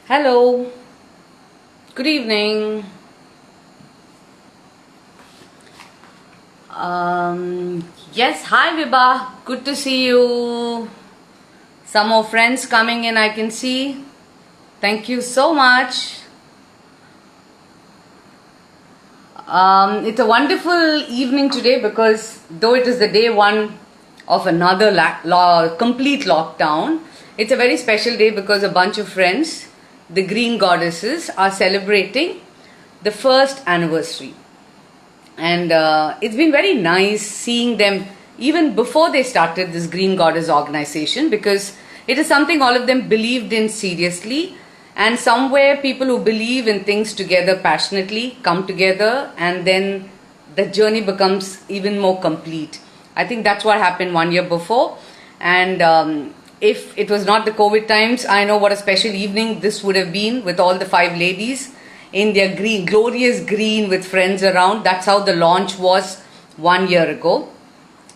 Hello, good evening. Yes, hi Vibha, good to see you. Some more friends coming in, I can see. Thank you so much. It's a wonderful evening today because though it is the day one of another complete lockdown, it's a very special day because a bunch of friends, the Green Goddesses, are celebrating the first anniversary. And it's been very nice seeing them even before they started this Green Goddess organization because it is something all of them believed in seriously, and somewhere people who believe in things together passionately come together and then the journey becomes even more complete. I think that's what happened 1 year before, and if it was not the COVID times, I know what a special evening this would have been with all the five ladies in their green, glorious green with friends around. That's how the launch was 1 year ago.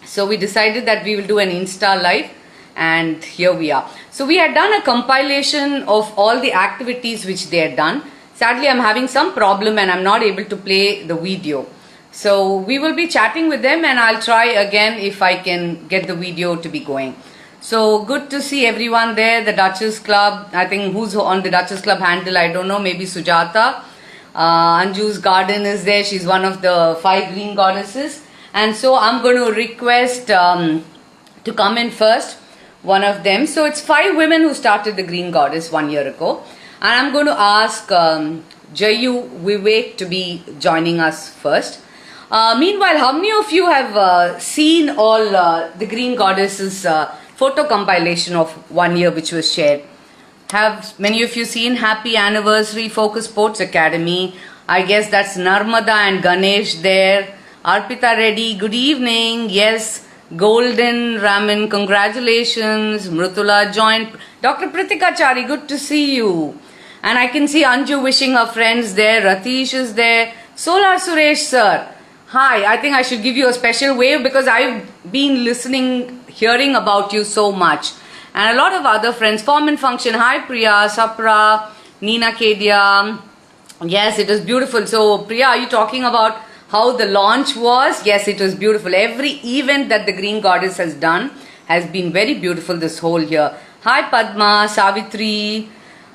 So we decided that we will do an Insta live, and here we are. So we had done a compilation of all the activities which they had done. Sadly, I'm having some problem and I'm not able to play the video. So we will be chatting with them and I'll try again if I can get the video to be going. So good to see everyone there. The Duchess Club, I think who's on the Duchess Club handle, I don't know, maybe Sujata. Anju's Garden is there. She's one of the five green goddesses. And so I'm going to request to come in first, one of them. So it's five women who started the Green Goddess 1 year ago. And I'm going to ask Jayu Vivek to be joining us first. Meanwhile, how many of you have seen all the Green Goddesses photo compilation of 1 year which was shared? Have many of you seen Happy Anniversary Focus Sports Academy? I guess that's Narmada and Ganesh there. Arpita Reddy, good evening. Yes, Golden Raman, congratulations. Mrutula joined. Dr. Pritika Chari, good to see you. And I can see Anju wishing her friends there. Ratish is there. Solar Suresh sir. Hi, I think I should give you a special wave because I've been listening, hearing about you so much. And a lot of other friends. Form and Function. Hi Priya, Sapra, Nina Kedia. Yes, it was beautiful. So Priya, are you talking about how the launch was? Yes, it was beautiful. Every event that the Green Goddess has done has been very beautiful this whole year. Hi Padma, Savitri.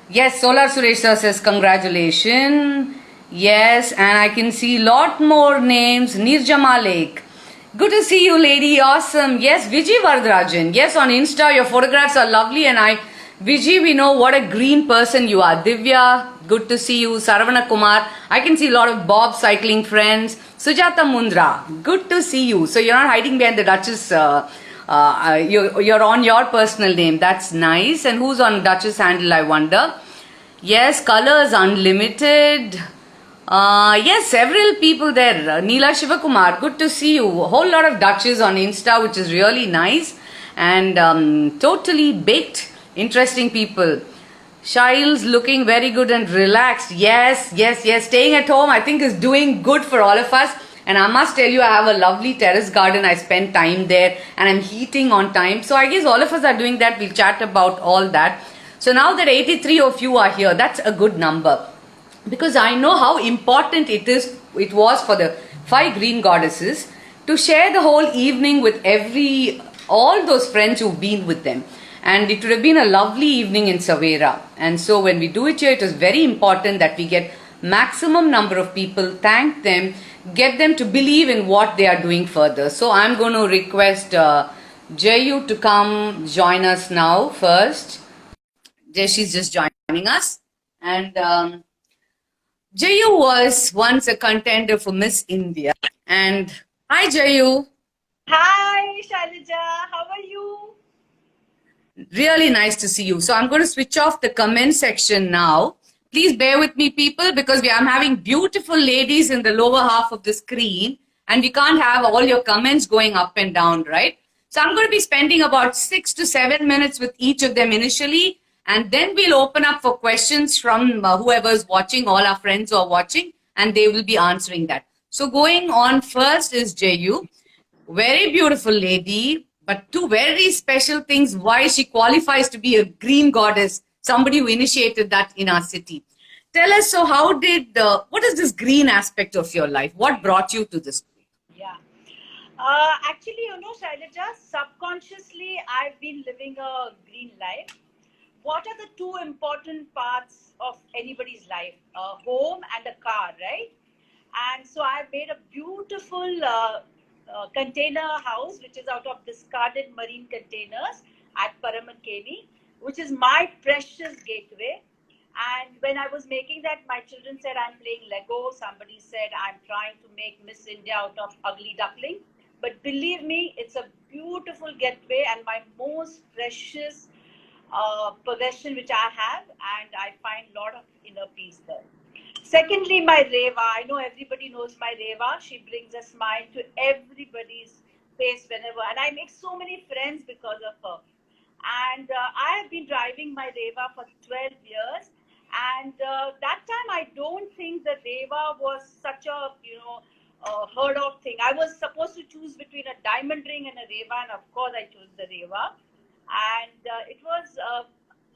Yes, Solar Suresh sir says congratulations. Yes, and I can see lot more names. Nirja Malik. Good to see you, lady. Awesome. Yes, Vijay Vardarajan. Yes, on Insta, your photographs are lovely. And Vijay, we know what a green person you are. Divya, good to see you. Saravana Kumar. I can see a lot of Bob cycling friends. Sujata Mundra, good to see you. So you're not hiding behind the Duchess. You're on your personal name. That's nice. And who's on Duchess handle, I wonder? Yes, Colors Unlimited. Yes, several people there. Neela Shivakumar, good to see you. A whole lot of Duchess on Insta, which is really nice. And totally baked, interesting people. Shiles looking very good and relaxed. Yes. Staying at home, I think, is doing good for all of us. And I must tell you, I have a lovely terrace garden. I spend time there and I'm heating on time. So I guess all of us are doing that. We'll chat about all that. So now that 83 of you are here, that's a good number. Because I know how important it was for the five Green Goddesses to share the whole evening with all those friends who've been with them. And it would have been a lovely evening in Savera. And so when we do it here, it is very important that we get maximum number of people, thank them, get them to believe in what they are doing further. So I'm going to request Jayu to come join us now first. She's just joining us. And Jayu was once a contender for Miss India. And hi Jayu. Hi Shailaja, how are you? Really nice to see you. So I'm going to switch off the comment section now. Please bear with me, people, because I'm having beautiful ladies in the lower half of the screen and we can't have all your comments going up and down, right? So I'm going to be spending about 6 to 7 minutes with each of them initially, and then we'll open up for questions from whoever's watching, all our friends who are watching, and they will be answering that. So going on first is Jayu. Very beautiful lady, but two very special things why she qualifies to be a green goddess. somebody who initiated that in our city. Tell us, so what is this green aspect of your life? What brought you to this? Yeah. Actually, Shailaja, subconsciously, I've been living a green life. What are the two important parts of anybody's life? A home and a car, right? And so I've made a beautiful container house, which is out of discarded marine containers at Paramankeni, which is my precious gateway. And when I was making that, my children said, I'm playing Lego. Somebody said, I'm trying to make Miss India out of ugly duckling. But believe me, it's a beautiful gateway and my most precious possession which I have, and I find a lot of inner peace there. Secondly, my Reva. I know everybody knows my Reva. She brings a smile to everybody's face whenever, and I make so many friends because of her. And I have been driving my Reva for 12 years. And that time, I don't think the Reva was such a, heard of thing. I was supposed to choose between a diamond ring and a Reva, and of course, I chose the Reva. And it was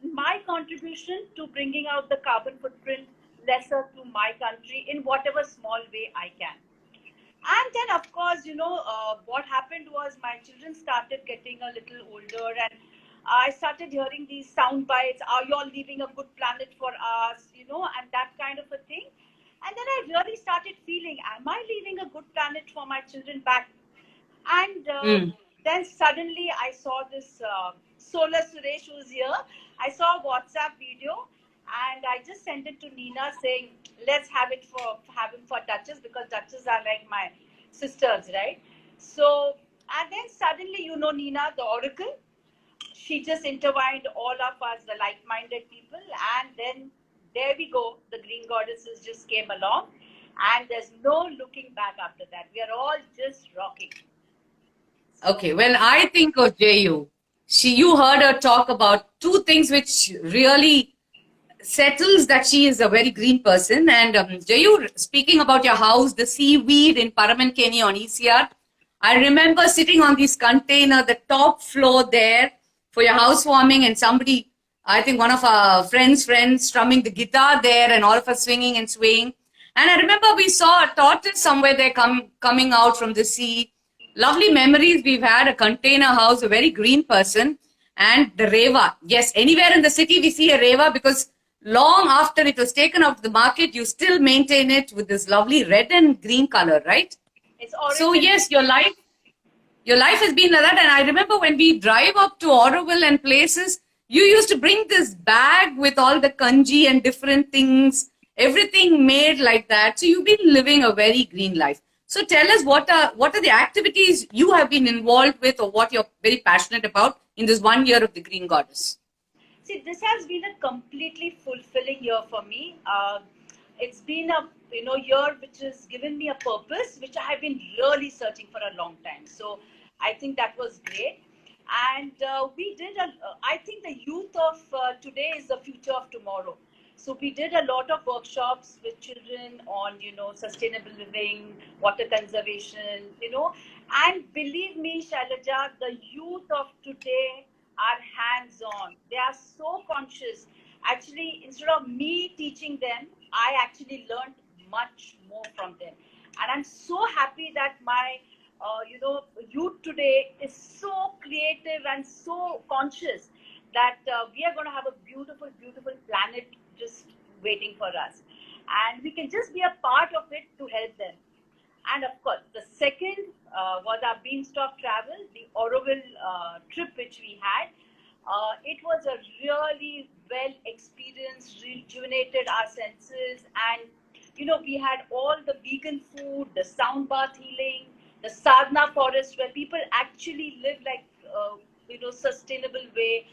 my contribution to bringing out the carbon footprint lesser to my country in whatever small way I can. And then, of course, what happened was my children started getting a little older, and I started hearing these sound bites, are you all leaving a good planet for us, and that kind of a thing. And then I really started feeling, am I leaving a good planet for my children back? And then suddenly I saw this Solar Suresh who's here. I saw a WhatsApp video and I just sent it to Nina saying, let's have him for Duchess, because Duchess are like my sisters, right? So, and then suddenly, Nina, the Oracle, she just intertwined all of us, the like-minded people, and then there we go. The Green Goddesses just came along, and there's no looking back after that. We are all just rocking. Okay, when I think of Jayu, you heard her talk about two things which really settles that she is a very green person. And Jayu, speaking about your house, the seaweed in Paramankeni on ECR, I remember sitting on this container, the top floor there for your housewarming, and somebody, I think one of our friends, strumming the guitar there, and all of us swinging and swaying. And I remember we saw a tortoise somewhere there coming out from the sea. Lovely memories we've had, a container house, a very green person, and the Reva. Yes, anywhere in the city we see a Reva, because long after it was taken out of the market, you still maintain it with this lovely red and green color, right? So yes, your life has been like that. And I remember when we drive up to Auroville and places, you used to bring this bag with all the kanji and different things, everything made like that. So you've been living a very green life. So tell us, what are the activities you have been involved with, or what you're very passionate about in this 1 year of the Green Goddess? See, this has been a completely fulfilling year for me. It's been a year which has given me a purpose, which I have been really searching for a long time. So I think that was great. And we did I think the youth of today is the future of tomorrow. So we did a lot of workshops with children on, sustainable living, water conservation, and believe me, Shailaja, the youth of today are hands-on. They are so conscious. Actually, instead of me teaching them, I actually learned much more from them. And I'm so happy that my, youth today is so creative and so conscious that we are going to have a beautiful, beautiful planet just waiting for us. And we can just be a part of it to help them. And of course, the second was our Beanstalk travel, the Auroville trip which we had. It was a really well experienced, rejuvenated our senses. And, we had all the vegan food, the sound bath healing, the sadhana forest where people actually live like, sustainable way,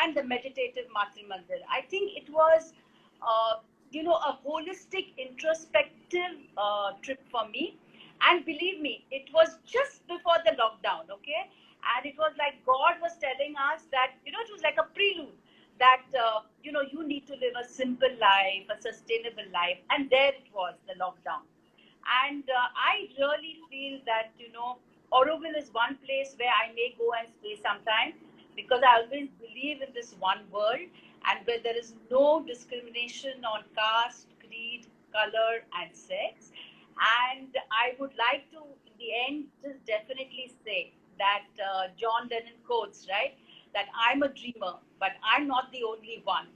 and the meditative Matri Mandir. I think it was, a holistic, introspective trip for me. And believe me, it was just before the lockdown, okay? And it was like God was telling us that, it was like a prelude that, you need to live a simple life, a sustainable life. And there it was, the lockdown. And I really feel that, Auroville is one place where I may go and stay sometime, because I always believe in this one world. and where there is no discrimination on caste, creed, color, and sex. And I would like to, in the end, just definitely say that John Lennon quotes, right? That I'm a dreamer, but I'm not the only one.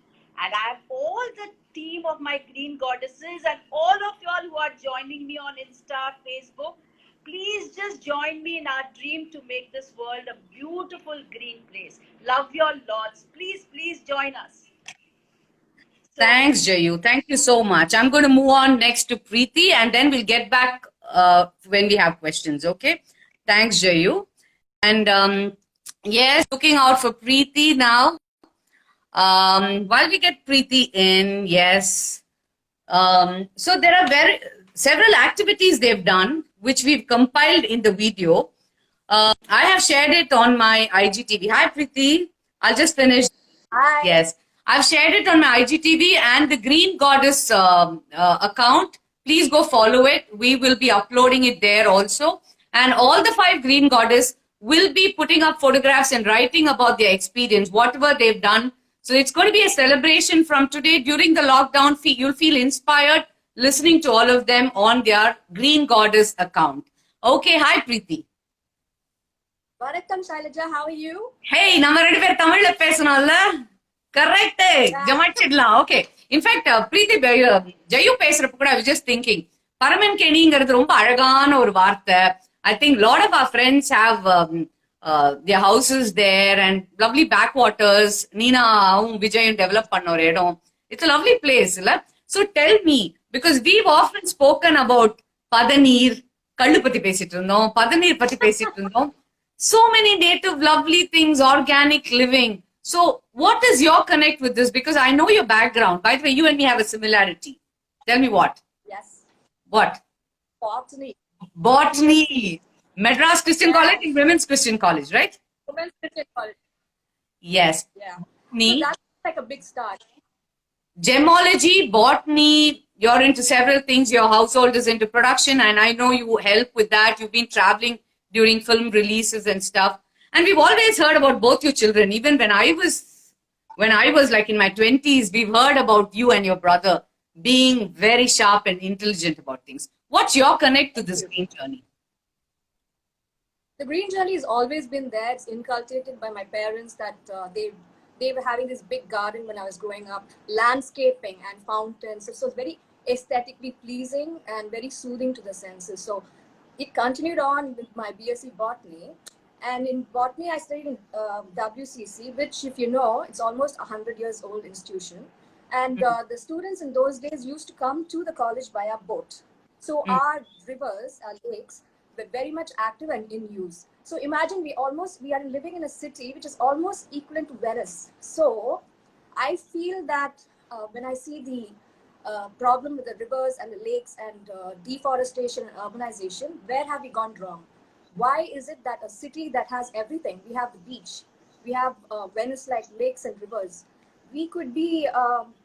And I have all the team of my green goddesses and all of y'all who are joining me on Insta, Facebook. Please just join me in our dream to make this world a beautiful green place. Love your lots. Please, please join us. So, Thanks, Jayu. Thank you so much. I'm going to move on next to Preeti and then we'll get back when we have questions, okay? Thanks, Jayu. And yes, looking out for Preeti now. While we get Preeti in, yes. So there are several activities they've done, which we've compiled in the video. I have shared it on my IGTV. Hi, Preeti. I'll just finish. Hi. Yes. I've shared it on my IGTV and the Green Goddess account. Please go follow it. We will be uploading it there also. And all the 5 Green Goddess will be putting up photographs and writing about their experience, whatever they've done. So it's going to be a celebration from today. During the lockdown, you'll feel inspired listening to all of them on their Green Goddess account. Okay, hi Preeti. Vanakkam Shailaja, how are you? Hey, நம்ம ரெண்டு பேர் தமிழ்ல பேசணும்ல? Correct. ஜமாச்சிடலாம். Okay. In fact, Preeti, Jayu பேசுறப்ப கூட I was just thinking, பரமன்கேணிங்கிறது ரொம்ப அழகான ஒரு வார்த்தை. I think a lot of our friends have their houses there and lovely backwaters. Neena Vijayun develop பண்ண ஒரு இடம். It's a lovely place, இல்ல? So tell me, because we've often spoken about பதநீர், கள்ளு பத்தி பேசிட்டு இருந்தோம், பதநீர் பத்தி பேசிட்டு இருந்தோம். So many native lovely things, organic living. So what is your connect with this? Because I know your background. By the way, you and me have a similarity. Tell me what? Yes. What? Botany. Botany. Madras Christian College and Women's Christian College, right? Women's Christian College. Yes. Yeah. Me. So that's like a big start. Gemology, botany, you're into several things. Your household is into production and I know you help with that. You've been traveling during film releases and stuff. And we've always heard about both your children. Even when I was like in my 20s, we've heard about you and your brother being very sharp and intelligent about things. What's your connect to this green journey? The green journey has always been there. It's inculcated by my parents that they were having this big garden when I was growing up, landscaping and fountains. So it's very aesthetically pleasing and very soothing to the senses. So it continued on with my BSc Botany. And in Botany, I studied in WCC, which, if you know, it's almost 100 years old institution. And the students in those days used to come to the college via boat. So our rivers, our lakes, were very much active and in use. So imagine we are living in a city which is almost equivalent to Venice. So I feel that when I see the problem with the rivers and the lakes and deforestation and urbanization, where have we gone wrong? Why is it that a city that has everything, we have the beach, we have Venice-like lakes and rivers, we could be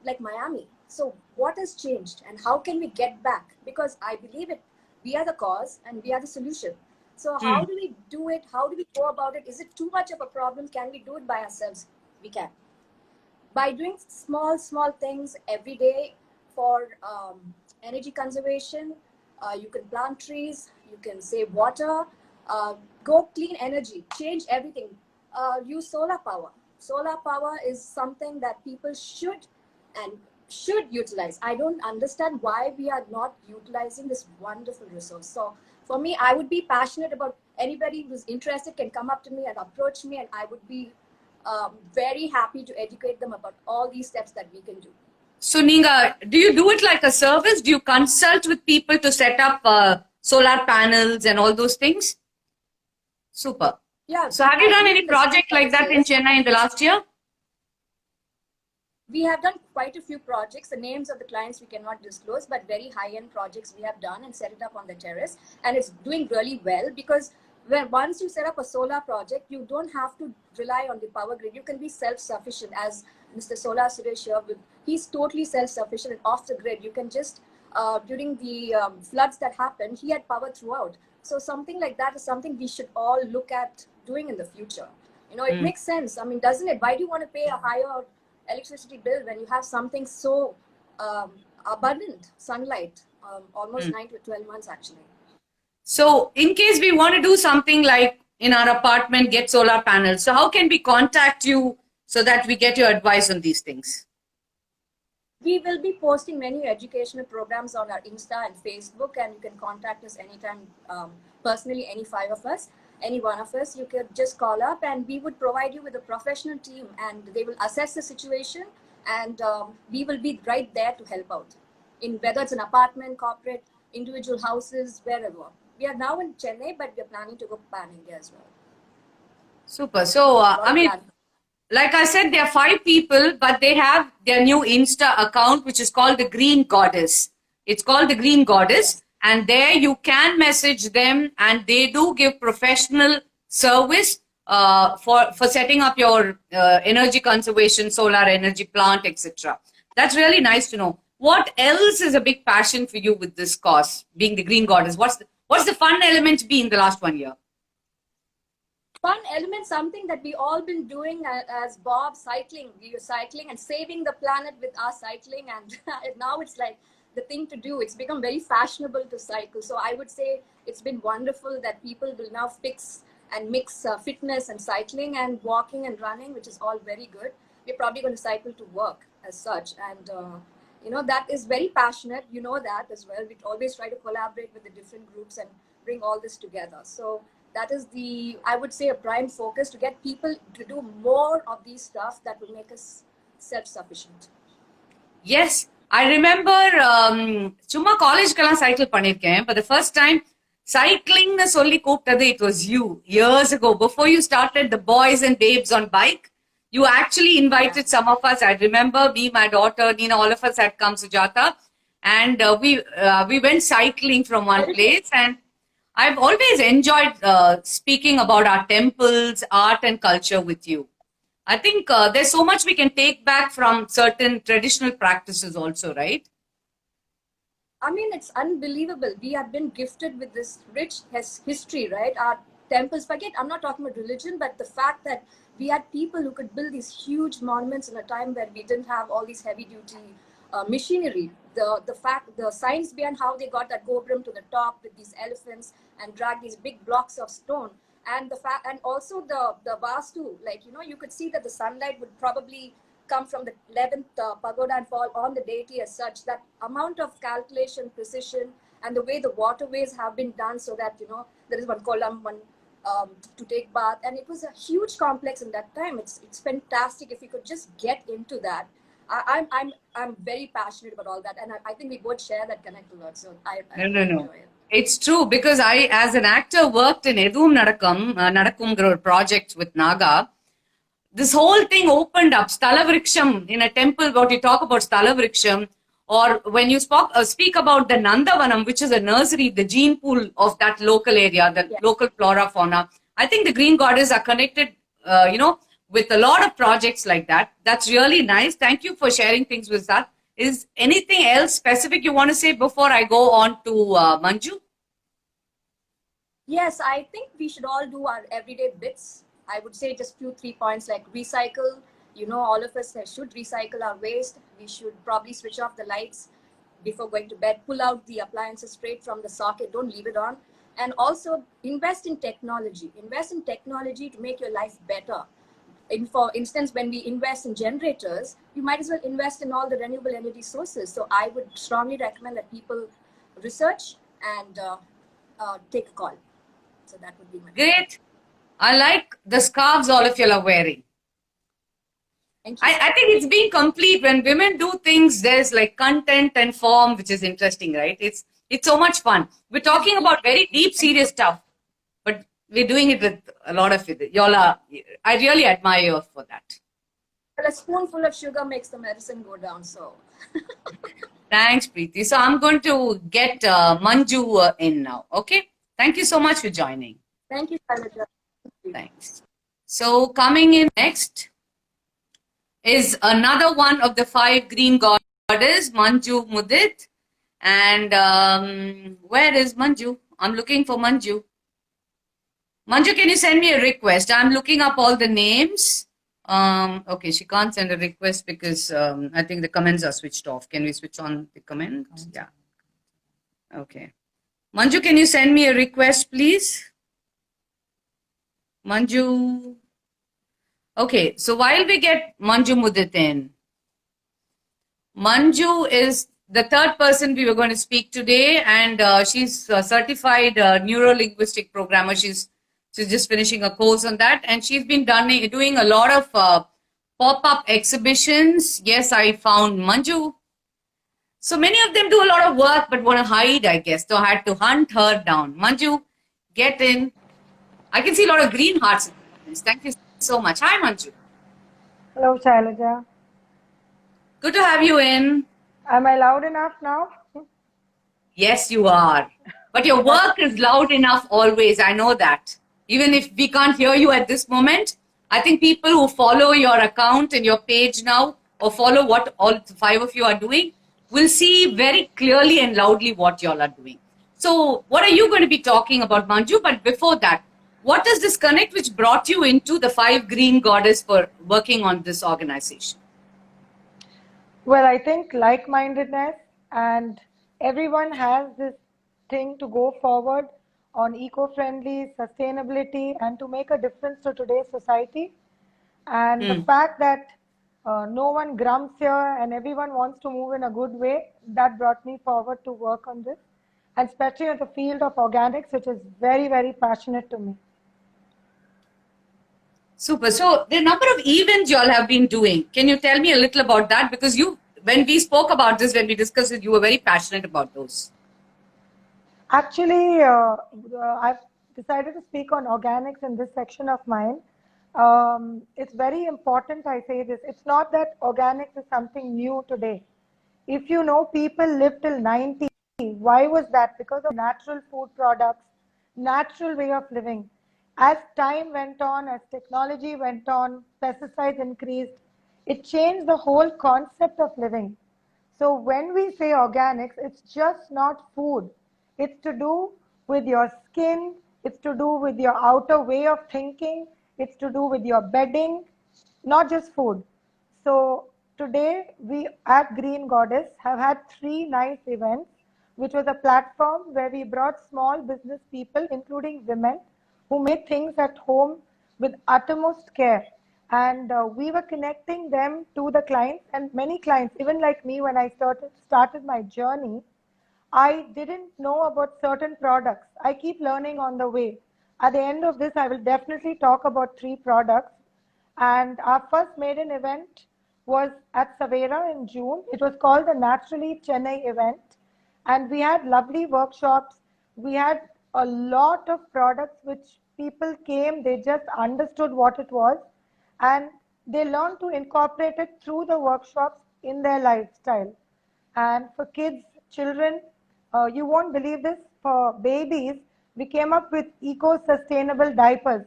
like Miami. So what has changed and how can we get back? Because I believe we are the cause and we are the solution. So how do we do it? How do we go about it? Is it too much of a problem? Can we do it by ourselves? We can. By doing small things every day for energy conservation, you can plant trees, you can save water, go clean energy, change everything. Use solar power. Solar power is something that people should utilize. I don't understand why we are not utilizing this wonderful resource. So for me, I would be passionate about anybody who's interested can come up to me and approach me, and I would be very happy to educate them about all these steps that we can do. So Ninga, do you do it like a service? Do you consult with people to set up solar panels and all those things? Super. Yeah. So have you done any project like that in Chennai in the last year? We have done quite a few projects. The names of the clients we cannot disclose, but very high-end projects we have done and set it up on the terrace. And it's doing really well because once you set up a solar project, you don't have to rely on the power grid. You can be self-sufficient, as Mr. Solar Suresh here, he's totally self-sufficient and off the grid. You can just, during the floods that happened, he had power throughout. So something like that is something we should all look at doing in the future. You know, it makes sense. I mean, doesn't it? Why do you want to pay a higher electricity bill when you have something so abundant sunlight, almost 9 to 12 months actually. So in case we want to do something like in our apartment, get solar panels. So how can we contact you so that we get your advice on these things? We will be posting many educational programs on our Insta and Facebook, and you can contact us anytime, personally, any five of us, any one of us. You could just call up and we would provide you with a professional team, and they will assess the situation, and we will be right there to help out in whether it's an apartment, corporate, individual houses, wherever. We are now in Chennai, but we are planning to go pan India as well. Super. So, I mean, like I said, there are 5 people, but they have their new Insta account, which is called the Green Goddess. It's called the Green Goddess. And there you can message them, and they do give professional service for setting up your energy conservation, solar energy plant, etc. That's really nice to know. What else is a big passion for you with this cause, being the Green Goddess? What's the fun element be in the last 1 year? Fun element, something that we all been doing as Bob, cycling. We were cycling and saving the planet with our cycling, and now it's like the thing to do. It's become very fashionable to cycle. So I would say it's been wonderful that people will now fix and mix fitness and cycling and walking and running, which is all very good. We're probably going to cycle to work as such, and you know, that is very passionate. You know that as well. We always try to collaborate with the different groups and bring all this together. So that is the, I would say, a prime focus, to get people to do more of these stuff that will make us self-sufficient. Yes, I remember Chumma college kala cycle pannirken, but the first time cycling na solli kooptadu, it was you years ago, before you started the boys and babes on bike. You actually invited some of us. I remember me, my daughter, Nina, all of us had come, Sujata, and we went cycling from one place. And I've always enjoyed speaking about our temples, art, and culture with you. I think there's so much we can take back from certain traditional practices also, right? I mean, it's unbelievable. We have been gifted with this rich history, right? Our temples, I'm not talking about religion, but the fact that we had people who could build these huge monuments in a time where we didn't have all these heavy duty machinery. The science behind how they got that Gobram to the top with these elephants and drag these big blocks of stone, and and also the Vastu, like, you know, you could see that the sunlight would probably come from the 11th pagoda and fall on the deity as such. That amount of calculation, precision, and the way the waterways have been done so that, you know, there is one column, one to take bath, and it was a huge complex in that time. It's fantastic if you could just get into that. I'm very passionate about all that, and I think we both share that connect a lot. So I No. enjoy it. It's true, because I, as an actor, worked in Edum Nadakum project with Naga. This whole thing opened up. Stalavriksham in a temple, what you talk about Stalavriksham, or when you speak about the Nandavanam, which is a nursery, the gene pool of that local area, the local flora, fauna. I think the Green Goddess are connected, you know, with a lot of projects like that. That's really nice. Thank you for sharing things with us. Is anything else specific you want to say before I go on to Manju? Yes, I think we should all do our everyday bits. I would say just 2-3 points, like recycle. You know, all of us should recycle our waste. We should probably switch off the lights before going to bed. Pull out the appliances straight from the socket. Don't leave it on. And also invest in technology. Invest in technology to make your life better. For instance, when we invest in generators, you might as well invest in all the renewable energy sources. So I would strongly recommend that people research and take a call. So that would be my Great. I like the scarves all of you are wearing. Thank you. I think it's being complete. When women do things, there's like content and form, which is interesting, right? It's so much fun. We're talking about very deep, serious stuff, but we're doing it with a lot of it. Y'all are, I really admire you for that. Well, a spoonful of sugar makes the medicine go down, so. Thanks, Preeti. So I'm going to get Manju in now. Okay. Thank you so much for joining. Thank you, Shailaja. Thanks. So coming in next is another one of the 5 green goddess, Manju Mudit. And where is Manju? I'm looking for Manju. Manju, can you send me a request? I'm looking up all the names. Okay, she can't send a request because I think the comments are switched off. Can we switch on the comment? Yeah. Okay. Manju, can you send me a request, please? Manju. Okay, so while we get Manju Mudit in, Manju is the third person we were going to speak today, and she's a certified neuro-linguistic programmer. She's just finishing a course on that, and she's been doing a lot of pop-up exhibitions. Yes, I found Manju. So many of them do a lot of work but want to hide, I guess. So I had to hunt her down. Manju, get in. I can see a lot of green hearts in the comments. Thank you so much. Hi, Manju. Hello, Shailaja. Good to have you in. Am I loud enough now? Yes, you are. But your work is loud enough always. I know that. Even if we can't hear you at this moment, I think people who follow your account and your page now or follow what all five of you are doing will see very clearly and loudly what y'all are doing. So, what are you going to be talking about, Manju? But before that, what is this connect which brought you into the Five Green Goddess for working on this organization? Well, I think like-mindedness, and everyone has this thing to go forward on eco-friendly sustainability and to make a difference to today's society. And the fact that no one grumps here and everyone wants to move in a good way, that brought me forward to work on this, and especially in the field of organics, which is very, very passionate to me. Super. So the number of events you all have been doing, can you tell me a little about that? Because when we spoke about this, when we discussed it, you were very passionate about those. Actually, I've decided to speak on organics in this section of mine. It's very important I say this. It's not that organics is something new today. If you know, people live till 90. Why was that? Because of natural food products, natural way of living. As time went on, as technology went on, pesticides increased, it changed the whole concept of living. So when we say organics, it's just not food. It's to do with your skin, it's to do with your outer way of thinking, it's to do with your bedding, not just food. So today we at Green Goddess have had 3 nice events, which was a platform where we brought small business people, including women, who made things at home with uttermost care. And we were connecting them to the clients, and many clients, even like me, when I started my journey, I didn't know about certain products. I keep learning on the way. At the end of this, I will definitely talk about 3 products. And our first maiden event was at Savera in June. It was called the Naturally Chennai event. And we had lovely workshops. We had a lot of products which people came, they just understood what it was, and they learned to incorporate it through the workshops in their lifestyle. And for kids, children, you won't believe this, for babies, we came up with eco-sustainable diapers.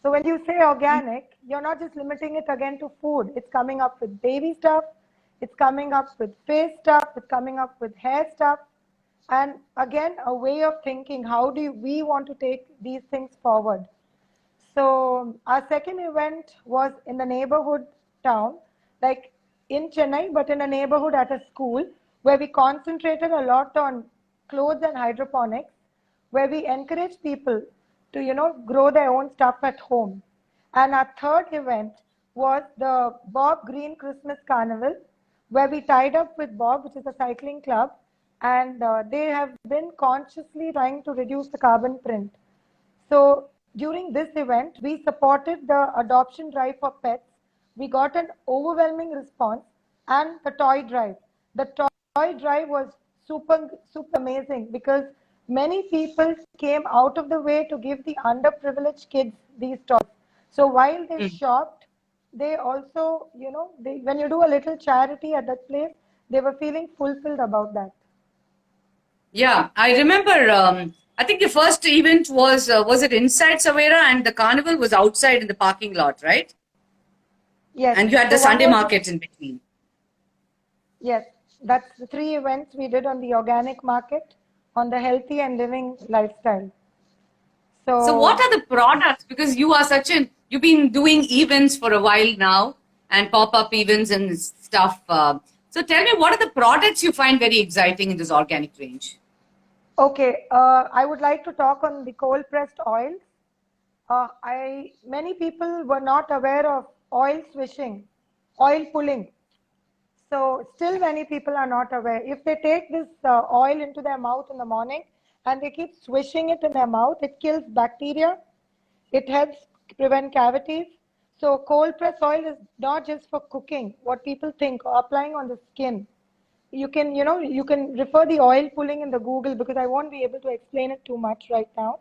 So when you say organic, you're not just limiting it again to food. It's coming up with baby stuff, it's coming up with face stuff, it's coming up with hair stuff. And again, a way of thinking, how do we want to take these things forward? So our second event was in the neighborhood town, like in Chennai, but in a neighborhood at a school, where we concentrated a lot on clothes and hydroponics, where we encourage people to, grow their own stuff at home. And our third event was the Bob Green Christmas Carnival, where we tied up with Bob, which is a cycling club, and they have been consciously trying to reduce the carbon print. So during this event, we supported the adoption drive for pets. We got an overwhelming response, and the toy drive. The toy drive was super, super amazing because many people came out of the way to give the underprivileged kids these toys. So while they shopped, they also, when you do a little charity at that place, they were feeling fulfilled about that. Yeah, I remember. I think the first event was it inside Savera, and the carnival was outside in the parking lot, right? Yes. And you had the Sunday market in between. Yes, that's the 3 events we did on the organic market, on the healthy and living lifestyle. So what are the products? Because you are such an you've been doing events for a while now and pop-up events and stuff. So tell me, what are the products you find very exciting in this organic range? Okay, I would like to talk on the cold pressed oils. Many people were not aware of oil swishing, oil pulling. So still many people are not aware. If they take this oil into their mouth in the morning and they keep swishing it in their mouth, it kills bacteria. It helps prevent cavities. So cold press oil is not just for cooking, what people think, or applying on the skin. You can, you can refer the oil pulling in the Google, because I won't be able to explain it too much right now.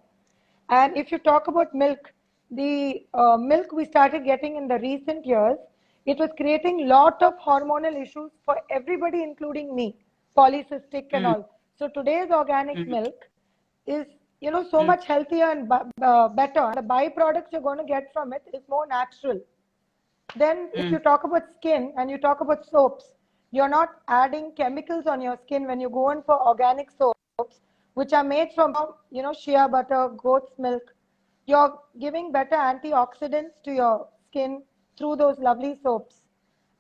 And if you talk about milk, the milk we started getting in the recent years, it was creating lot of hormonal issues for everybody, including me, polycystic and all. So today's organic milk is, so much healthier and better. The byproducts you're going to get from it is more natural. Then if you talk about skin and you talk about soaps, you're not adding chemicals on your skin when you go in for organic soaps, which are made from, shea butter, goat's milk. You're giving better antioxidants to your skin through those lovely soaps.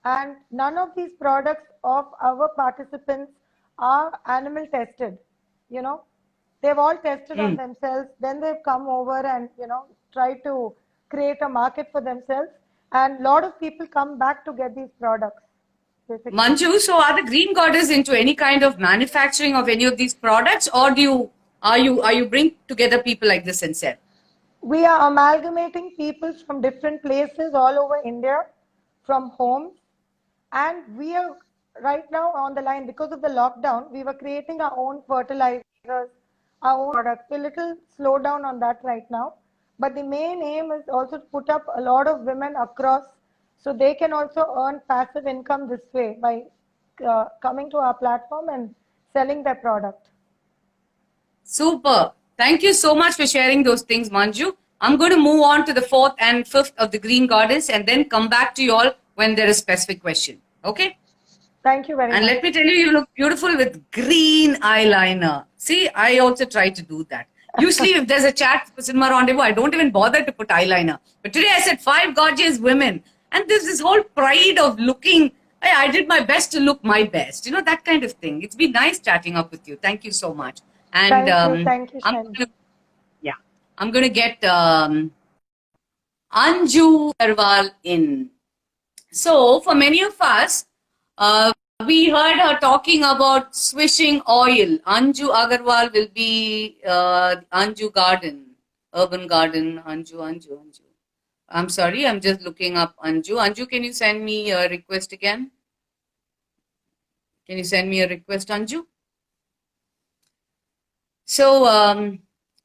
And none of these products of our participants are animal tested. They've all tested on themselves. Then they've come over and, try to create a market for themselves. And a lot of people come back to get these products. Basically. Manju, so are the Green Goddess into any kind of manufacturing of any of these products, or are you bring together people like this and sell? We are amalgamating people from different places all over India, from homes, and we are right now on the line because of the lockdown. We were creating our own fertilizers, our own products. We're a little slow down on that right now, but the main aim is also to put up a lot of women across, so they can also earn passive income this way by coming to our platform and selling their product. Super. Thank you so much for sharing those things, Manju. I'm going to move on to the 4th and 5th of the Green Goddess and then come back to you all when there is a specific question. Okay? Thank you very much. And let me tell you, you look beautiful with green eyeliner. See, I also try to do that. Usually if there's a chat for Cinema Rendezvous, I don't even bother to put eyeliner. But today I said 5 gorgeous women. And there's this whole pride of looking, I did my best to look my best. That kind of thing. It's been nice chatting up with you. Thank you so much. And thank you, I'm going to get Anju Agarwal in. So for many of us, we heard her talking about swishing oil. Anju Agarwal will be Anju Garden, Urban Garden, Anju. I'm sorry, I'm just looking up Anju. Anju, can you send me a request again? Can you send me a request, Anju? So,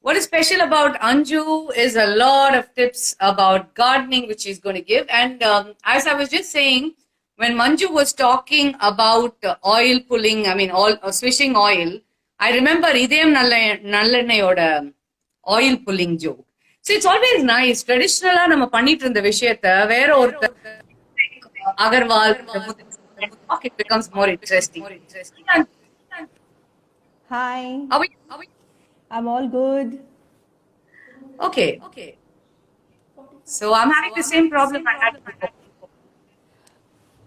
what is special about Anju is a lot of tips about gardening, which she's going to give. And as I was just saying, when Manju was talking about oil pulling, swishing oil, I remember Idayam Nallanaiyoda oil pulling joke. So it's always nice. Traditionally, நம்ம பண்ணிட்டு இருந்த விஷயத்தை வேற ஒருத்தர் Agarwal, it becomes more interesting. Hi. Are we? I'm all good. Okay. So I'm having the same problem I had before.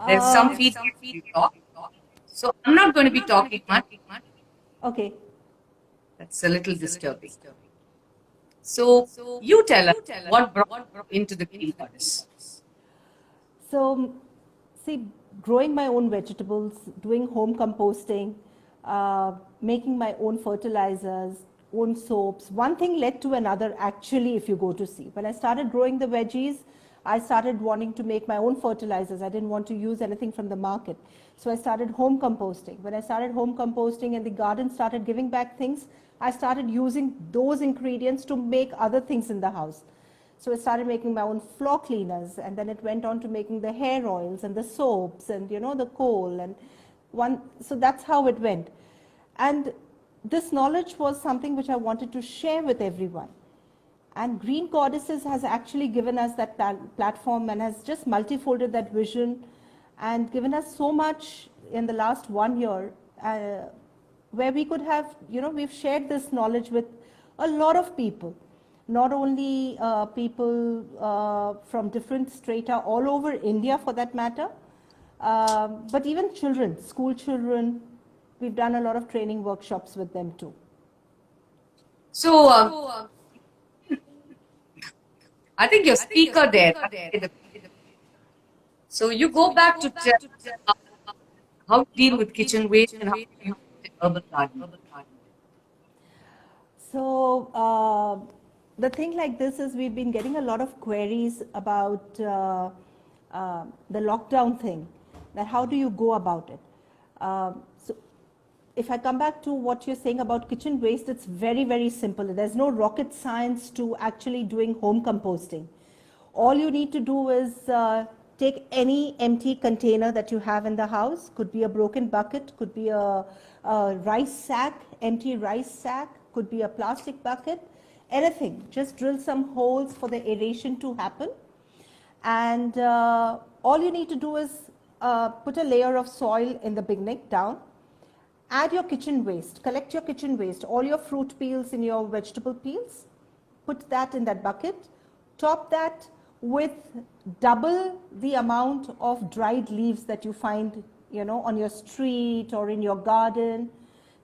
There's some feedback to talk. So I'm not going to be talking much. Okay. That's a little disturbing. So you tell us what brought into the Green Goddess. So, see, growing my own vegetables, doing home composting, making my own fertilizers, own soaps. One thing led to another, actually, if you go to see. When I started growing the veggies, I started wanting to make my own fertilizers. I didn't want to use anything from the market. So I started home composting. When I started home composting and the garden started giving back things, I started using those ingredients to make other things in the house. So I started making my own floor cleaners, and then it went on to making the hair oils and the soaps and, the coal and so that's how it went. And this knowledge was something which I wanted to share with everyone. And Green Goddesses has actually given us that platform and has just multifolded that vision and given us so much in the last 1 year where we could have, we've shared this knowledge with a lot of people. not only people from different strata all over India for that matter, but even children, school children. We've done a lot of training workshops with them too. So, I think your speaker there. So you go back to tell how to deal with kitchen waste and how to use it in urban gardening. So the thing like this is we've been getting a lot of queries about the lockdown thing, that how do you go about it? So if I come back to what you're saying about kitchen waste, it's very, very simple. There's no rocket science to actually doing home composting. All you need to do is take any empty container that you have in the house, could be a broken bucket, could be a rice sack, empty rice sack, could be a plastic bucket, anything. Just drill some holes for the aeration to happen. And all you need to do is put a layer of soil in the beginning down. Add your kitchen waste, collect your kitchen waste, all your fruit peels and your vegetable peels, put that in that bucket, top that with double the amount of dried leaves that you find, on your street or in your garden.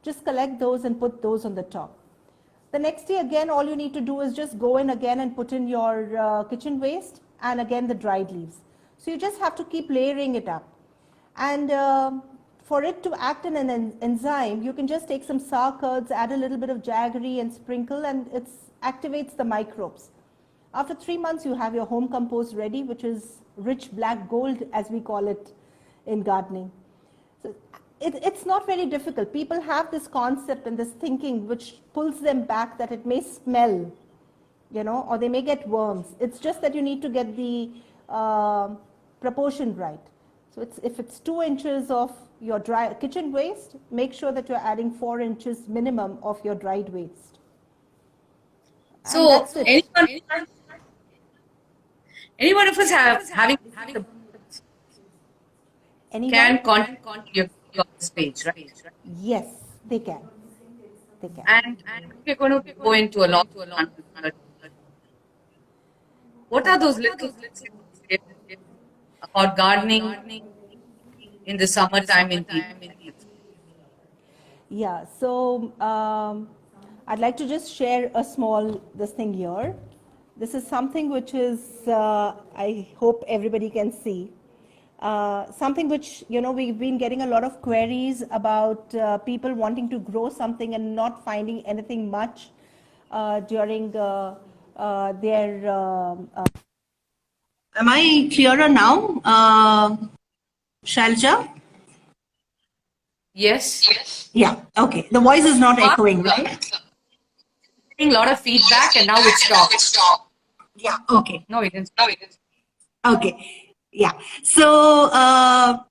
Just collect those and put those on the top. The next day again, all you need to do is just go in again and put in your kitchen waste and again the dried leaves. So you just have to keep layering it up. And for it to act in an enzyme, you can just take some sour curds, add a little bit of jaggery and sprinkle, and it activates the microbes. After 3 months, you have your home compost ready, which is rich black gold, as we call it in gardening. So it's not very difficult. People have this concept and this thinking which pulls them back that it may smell, or they may get worms. It's just that you need to get the proportion right. So if it's 2 inches of your dry kitchen waste, make sure that you're adding 4 inches minimum of your dried waste. So that's it. anyone of us having Anyone? can contribute your page, right? Yes, they can. They can. And we're going to go into a lot. What are those little things about gardening in the summertime in the Yeah, so I'd like to just share a small this thing here. This is something which is, I hope everybody can see. Something which, we've been getting a lot of queries about people wanting to grow something and not finding anything much during their... Am I clearer now, Shalja? Yes. Yeah, okay. The voice is not echoing, right? Getting a lot of feedback and now it's stopped. Yeah, okay. No, it didn't. Okay. Yeah. So,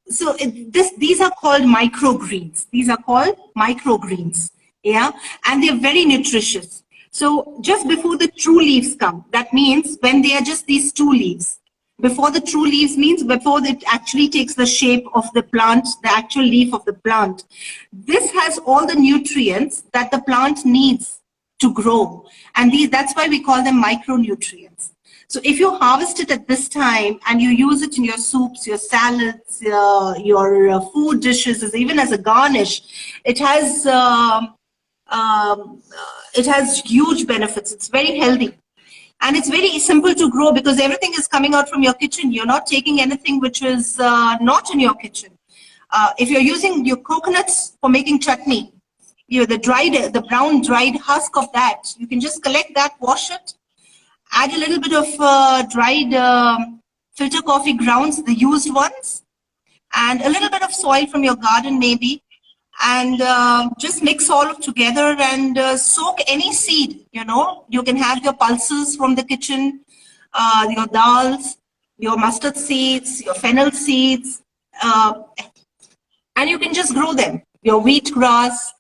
these are called microgreens. These are called microgreens. Yeah. And they're very nutritious. So just before the true leaves come, that means when they are just these 2 leaves, before the true leaves means before it actually takes the shape of the plant, the actual leaf of the plant. This has all the nutrients that the plant needs to grow. And that's why we call them micronutrients. So if you harvest it at this time and you use it in your soups, your salads, your food dishes, even as a garnish, it has huge benefits. It's very healthy. And it's very simple to grow because everything is coming out from your kitchen. You're not taking anything which is not in your kitchen. If you're using your coconuts for making chutney, the brown dried husk of that, you can just collect that, wash it, add a little bit of dried filter coffee grounds, the used ones, and a little bit of soil from your garden maybe, and just mix all of together and soak any seed. You can have your pulses from the kitchen, your dals, your mustard seeds, your fennel seeds, and you can just grow them, your wheat grass.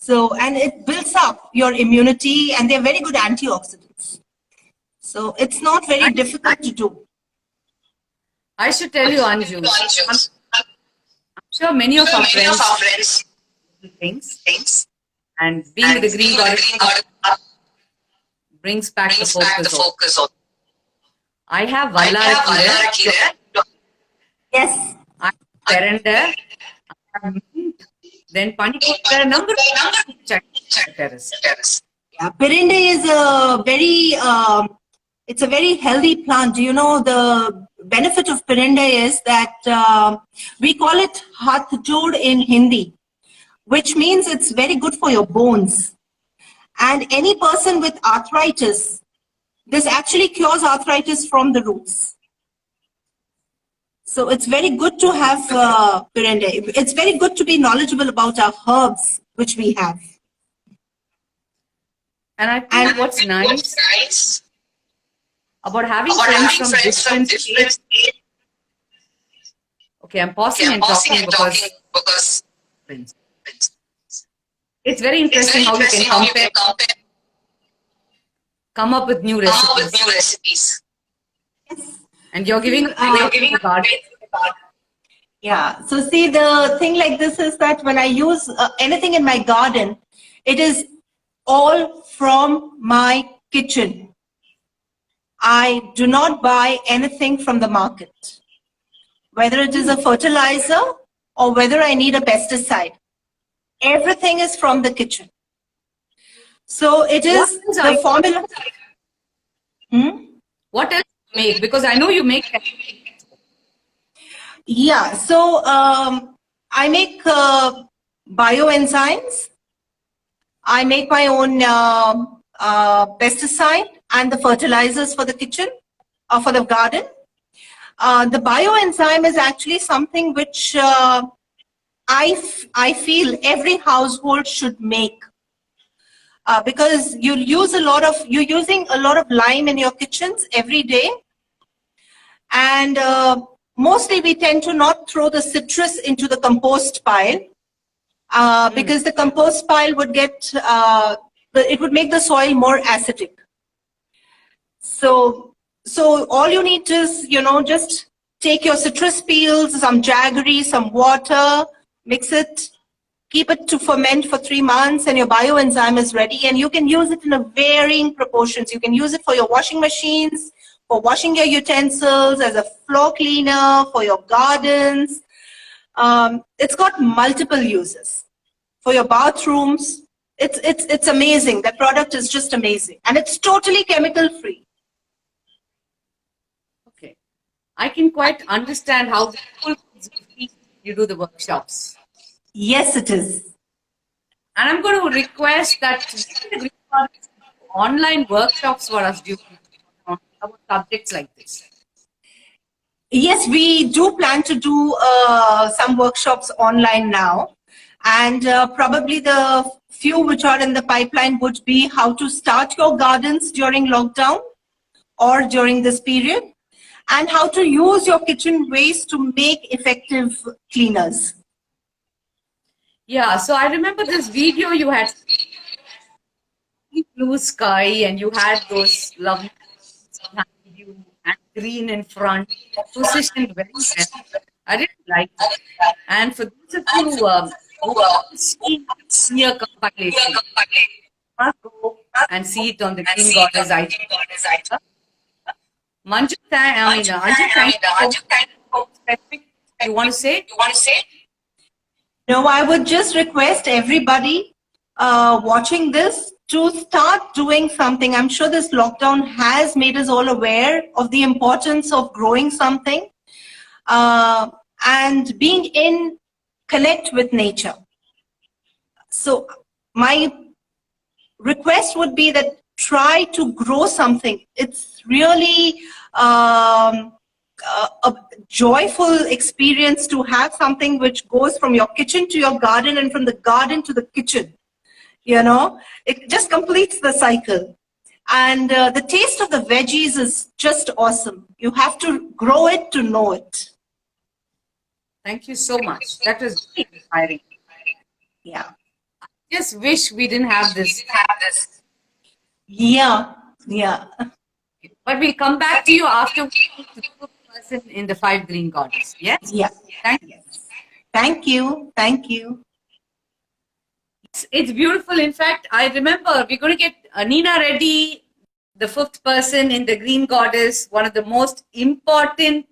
So, and it builds up your immunity, and they're very good antioxidants. So it's not very difficult to do. I should tell you, Anju, I'm sure many of our friends do things, and being with the Green Garden brings back the focus. on. I have I have Vallaraki there. Vallaraki there. Yes. I have Perender. I have Mint. Then Panikot. There are a number of terrace. Yeah, Perinde is a very, it's a very healthy plant. You know, the benefit of Perinde is that we call it Hath Jod in Hindi, which means it's very good for your bones. And any person with arthritis, this actually cures arthritis from the roots. So it's very good to have Perinde. It's very good to be knowledgeable about our herbs, which we have. And I think what's nice about having friends from different states. Okay, I'm pausing and talking because friends. It's very interesting how you can come up with new recipes. And you're giving away the garden. Yeah. So see, the thing like this is that when I use anything in my garden, it is all from my kitchen. I do not buy anything from the market, whether it is a fertilizer or whether I need a pesticide. Everything is from the kitchen. So it is the formula. What else do you make? Because I know you make. Yeah, so I make bioenzymes. I make my own pesticide and the fertilizers for the kitchen or for the garden. The bioenzyme is actually something which I feel every household should make. Because you're using a lot of lime in your kitchens every day. And mostly we tend to not throw the citrus into the compost pile because the compost pile would it would make the soil more acidic. So all you need is, just take your citrus peels, some jaggery, some water, mix it, keep it to ferment for 3 months, and your bioenzyme is ready. And you can use it in a varying proportions. You can use it for your washing machines, for washing your utensils, as a floor cleaner, for your gardens. It's got multiple uses. For your bathrooms, it's amazing. The product is just amazing. And it's totally chemical free. Okay. I can quite understand how you do the workshops. Yes, it is. And I'm going to request that online workshops for us about subjects like this. Yes, we do plan to do some workshops online now. And probably the few which are in the pipeline would be how to start your gardens during lockdown or during this period, and how to use your kitchen waste to make effective cleaners. Yeah, so I remember this video you had blue sky and you had those lovely view and green in front, positioned very well. I didn't like it. And for those of you who see near compilation, must go and see it on the Green Goddess IG. Manju, Anju, thank you. You want to say? No, I would just request everybody watching this to start doing something. I'm sure this lockdown has made us all aware of the importance of growing something and being in connect with nature. So my request would be that try to grow something. It's really a joyful experience to have something which goes from your kitchen to your garden and from the garden to the kitchen. It just completes the cycle. And the taste of the veggies is just awesome. You have to grow it to know it. Thank you so much. That was inspiring. Yeah. I just wish we didn't have this. Yeah. But we'll come back to you after the person in the 5 Green Goddess. Yes? Yeah. Thank you. Thank you. It's beautiful. In fact, I remember we're going to get Nina Reddy the fifth person in the Green Goddess, one of the most important,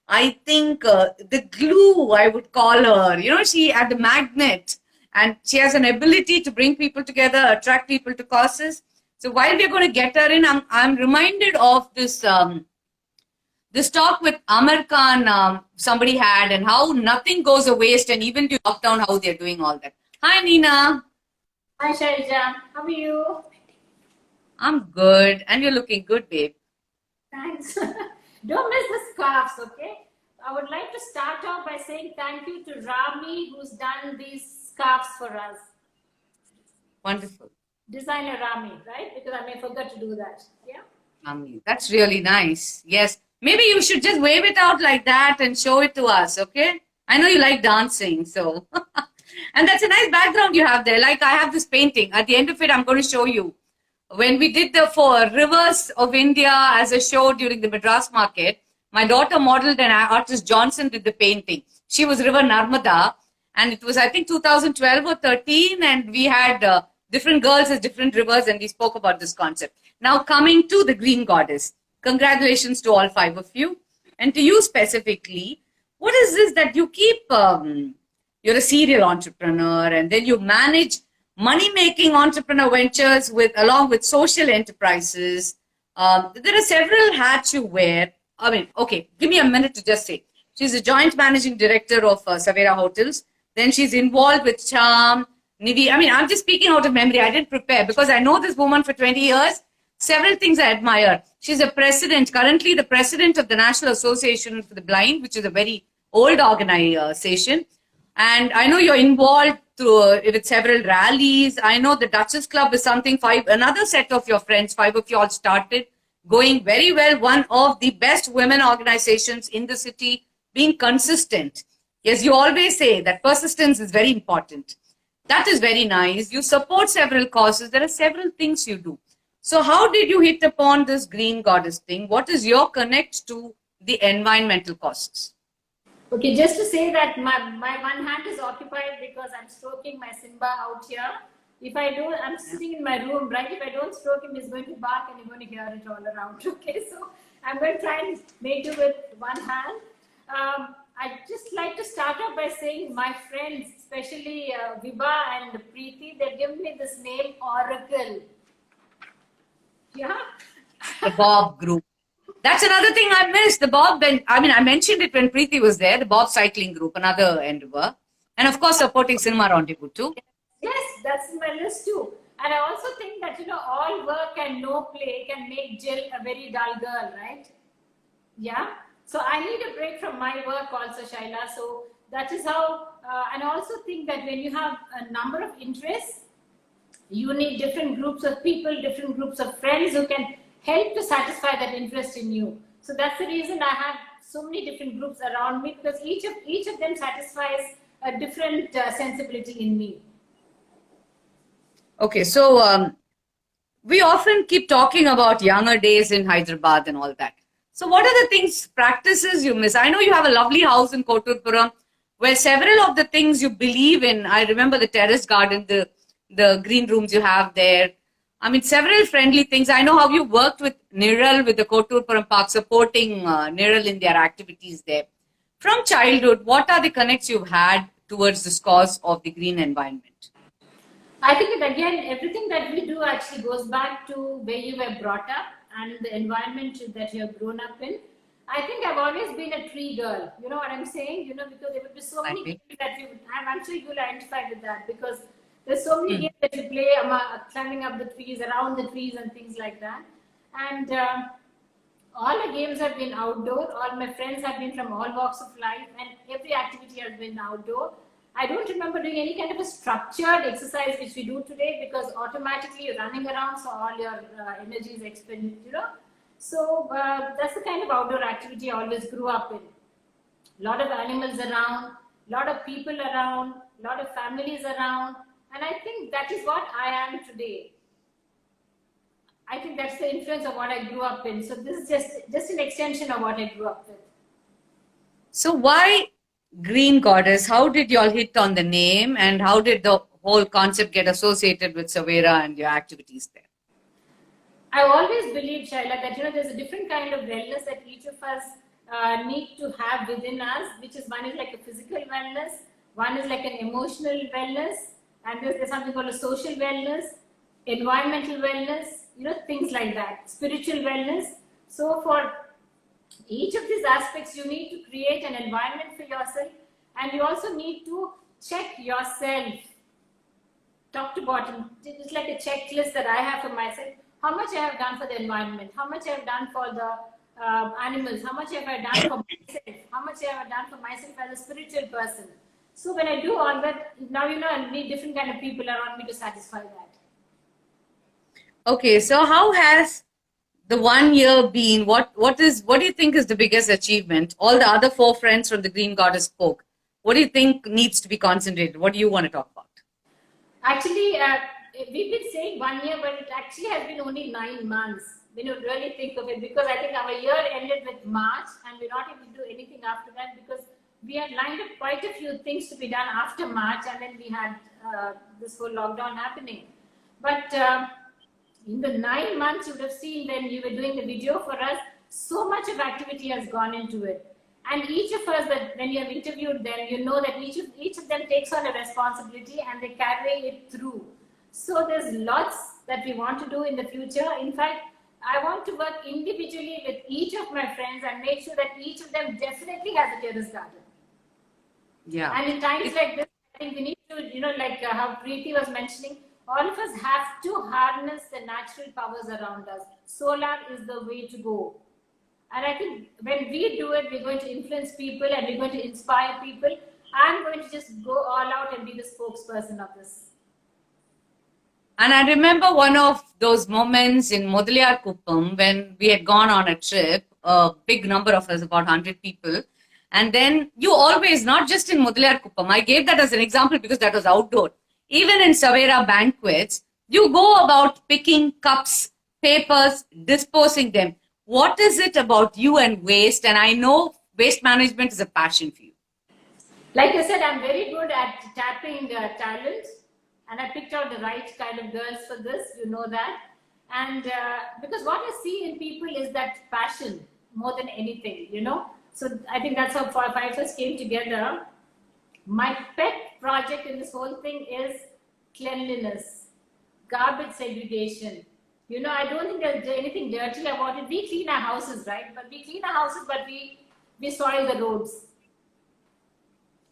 I think, the glue, I would call her. You know, she had the magnet and she has an ability to bring people together, attract people to causes. So while we're going to get her in, I'm reminded of this talk with Amar Khan somebody had, and how nothing goes a waste, and even to lockdown, how they're doing all that. Hi, Nina. Hi, Shailja. How are you? I'm good, and you're looking good, babe. Thanks. Don't miss the scarves, okay? I would like to start off by saying thank you to Rami, who's done these scarves for us. Wonderful. Designer Rami, right? Because I may forget to do that. Yeah. That's really nice. Yes. Maybe you should just wave it out like that and show it to us, okay? I know you like dancing, so. And that's a nice background you have there. Like I have this painting. At the end of it, I'm going to show you. When we did the four rivers of India as a show during the Madras market, my daughter modeled and artist Johnson did the painting. She was River Narmada, and it was, I think, 2012 or 13, and we had different girls as different rivers, and we spoke about this concept. Now coming to the Green Goddess, congratulations to all five of you, and to you specifically. What is this that you keep? You're a serial entrepreneur, and then you manage money-making entrepreneur ventures along with social enterprises. There are several hats you wear. I mean, okay, give me a minute to just say. She's a joint managing director of Savera Hotels. Then she's involved with Charm, Nivi. I mean, I'm just speaking out of memory. I didn't prepare because I know this woman for 20 years. Several things I admire. She's a president, currently the president of the National Association for the Blind, which is a very old organization. And I know you're involved with several rallies. I know the Duchess Club is something another set of your friends, five of you all started, going very well. One of the best women organizations in the city, being consistent. Yes, you always say that persistence is very important. That is very nice. You support several causes. There are several things you do. So how did you hit upon this Green Goddess thing? What is your connect to the environmental causes? Okay, just to say that my one hand is occupied because I'm stroking my Simba out here. If I do, I'm sitting in my room, right? If I don't stroke him, he's going to bark and you're going to hear it all around. Okay, so I'm going to try and make do with one hand. I'd just like to start off by saying my friends, especially Vibha and Preeti, they've given me this name, Oracle. Yeah. The Bob group. That's another thing I missed. The Bob, I mentioned it when Preeti was there, the Bob Cycling Group, another endeavor. And of course, supporting Cinema Rendezvous too. Yes, that's my list too. And I also think that, all work and no play can make Jill a very dull girl, right? Yeah. So I need a break from my work also, Shaila. So that is how, and I also think that when you have a number of interests, you need different groups of people, different groups of friends who can help to satisfy that interest in you. So that's the reason I have so many different groups around me, because each of them satisfies a different sensibility in me. Okay, so we often keep talking about younger days in Hyderabad and all that. So what are the things, practices you miss? I know you have a lovely house in Koturpuram where several of the things you believe in, I remember the terrace garden, the green rooms you have there. I mean, several friendly things. I know how you worked with Niral, with the Koturpuram Park, supporting Niral in their activities there. From childhood, what are the connects you've had towards this cause of the green environment? I think that again, everything that we do actually goes back to where you were brought up and the environment that you have grown up in. I think I've always been a tree girl. You know what I'm saying? Because there would be so many games that I'm sure you'll identify with that, because there's so many games that you play climbing up the trees, around the trees and things like that. And all the games have been outdoor. All my friends have been from all walks of life, and every activity has been outdoor. I don't remember doing any kind of a structured exercise which we do today, because automatically you're running around, so all your energy is expended, So that's the kind of outdoor activity I always grew up in. A lot of animals around, a lot of people around, a lot of families around. And I think that is what I am today. I think that's the influence of what I grew up in. So this is just an extension of what I grew up with. So why Green Goddess? How did you all hit on the name, and how did the whole concept get associated with Savera and your activities there? I always believe, Shaila, that there's a different kind of wellness that each of us need to have within us, which is one is like a physical wellness, one is like an emotional wellness, and there's something called a social wellness, environmental wellness, things like that, spiritual wellness. So for each of these aspects, you need to create an environment for yourself, and you also need to check yourself top to bottom. It's like a checklist that I have for myself. How much I have done for the environment, how much I have done for the animals, how much have I done for myself, how much have I done for myself as a spiritual person. So when I do all that, now I need different kind of people around me to satisfy that. Okay, so how has the 1 year been? What do you think is the biggest achievement? All the other 4 friends from the Green Goddess spoke. What do you think needs to be concentrated? What do you want to talk about? Actually, we've been saying 1 year, but it actually has been only 9 months when you really think of it, because I think our year ended with March and we're not able to do anything after that because we had lined up quite a few things to be done after March, and then we had this whole lockdown happening. But in the 9 months, you would have seen when you were doing the video for us, so much of activity has gone into it. And each of us, that when you have interviewed them, you know that each of them takes on a responsibility and they carry it through. So there's lots that we want to do in the future. In fact, I want to work individually with each of my friends and make sure that each of them definitely has a terrace garden. Yeah. And in times like this, I think we need to, like how Preeti was mentioning, all of us have to harness the natural powers around us. Solar is the way to go. And I think when we do it, we're going to influence people and we're going to inspire people. I'm going to just go all out and be the spokesperson of this. And I remember one of those moments in Mudaliar Kuppam when we had gone on a trip, a big number of us, about 100 people. And then you always, not just in Mudaliar Kuppam, I gave that as an example because that was outdoor. Even in Savera banquets, you go about picking cups, papers, disposing them. What is it about you and waste? And I know waste management is a passion for you. Like I said, I'm very good at tapping talent, and I picked out the right kind of girls for this, that. And because what I see in people is that passion more than anything, So I think that's how Five First came together. My pet project in this whole thing is cleanliness, garbage segregation. I don't think there's anything dirty about it. We clean our houses, right? But we soil the roads,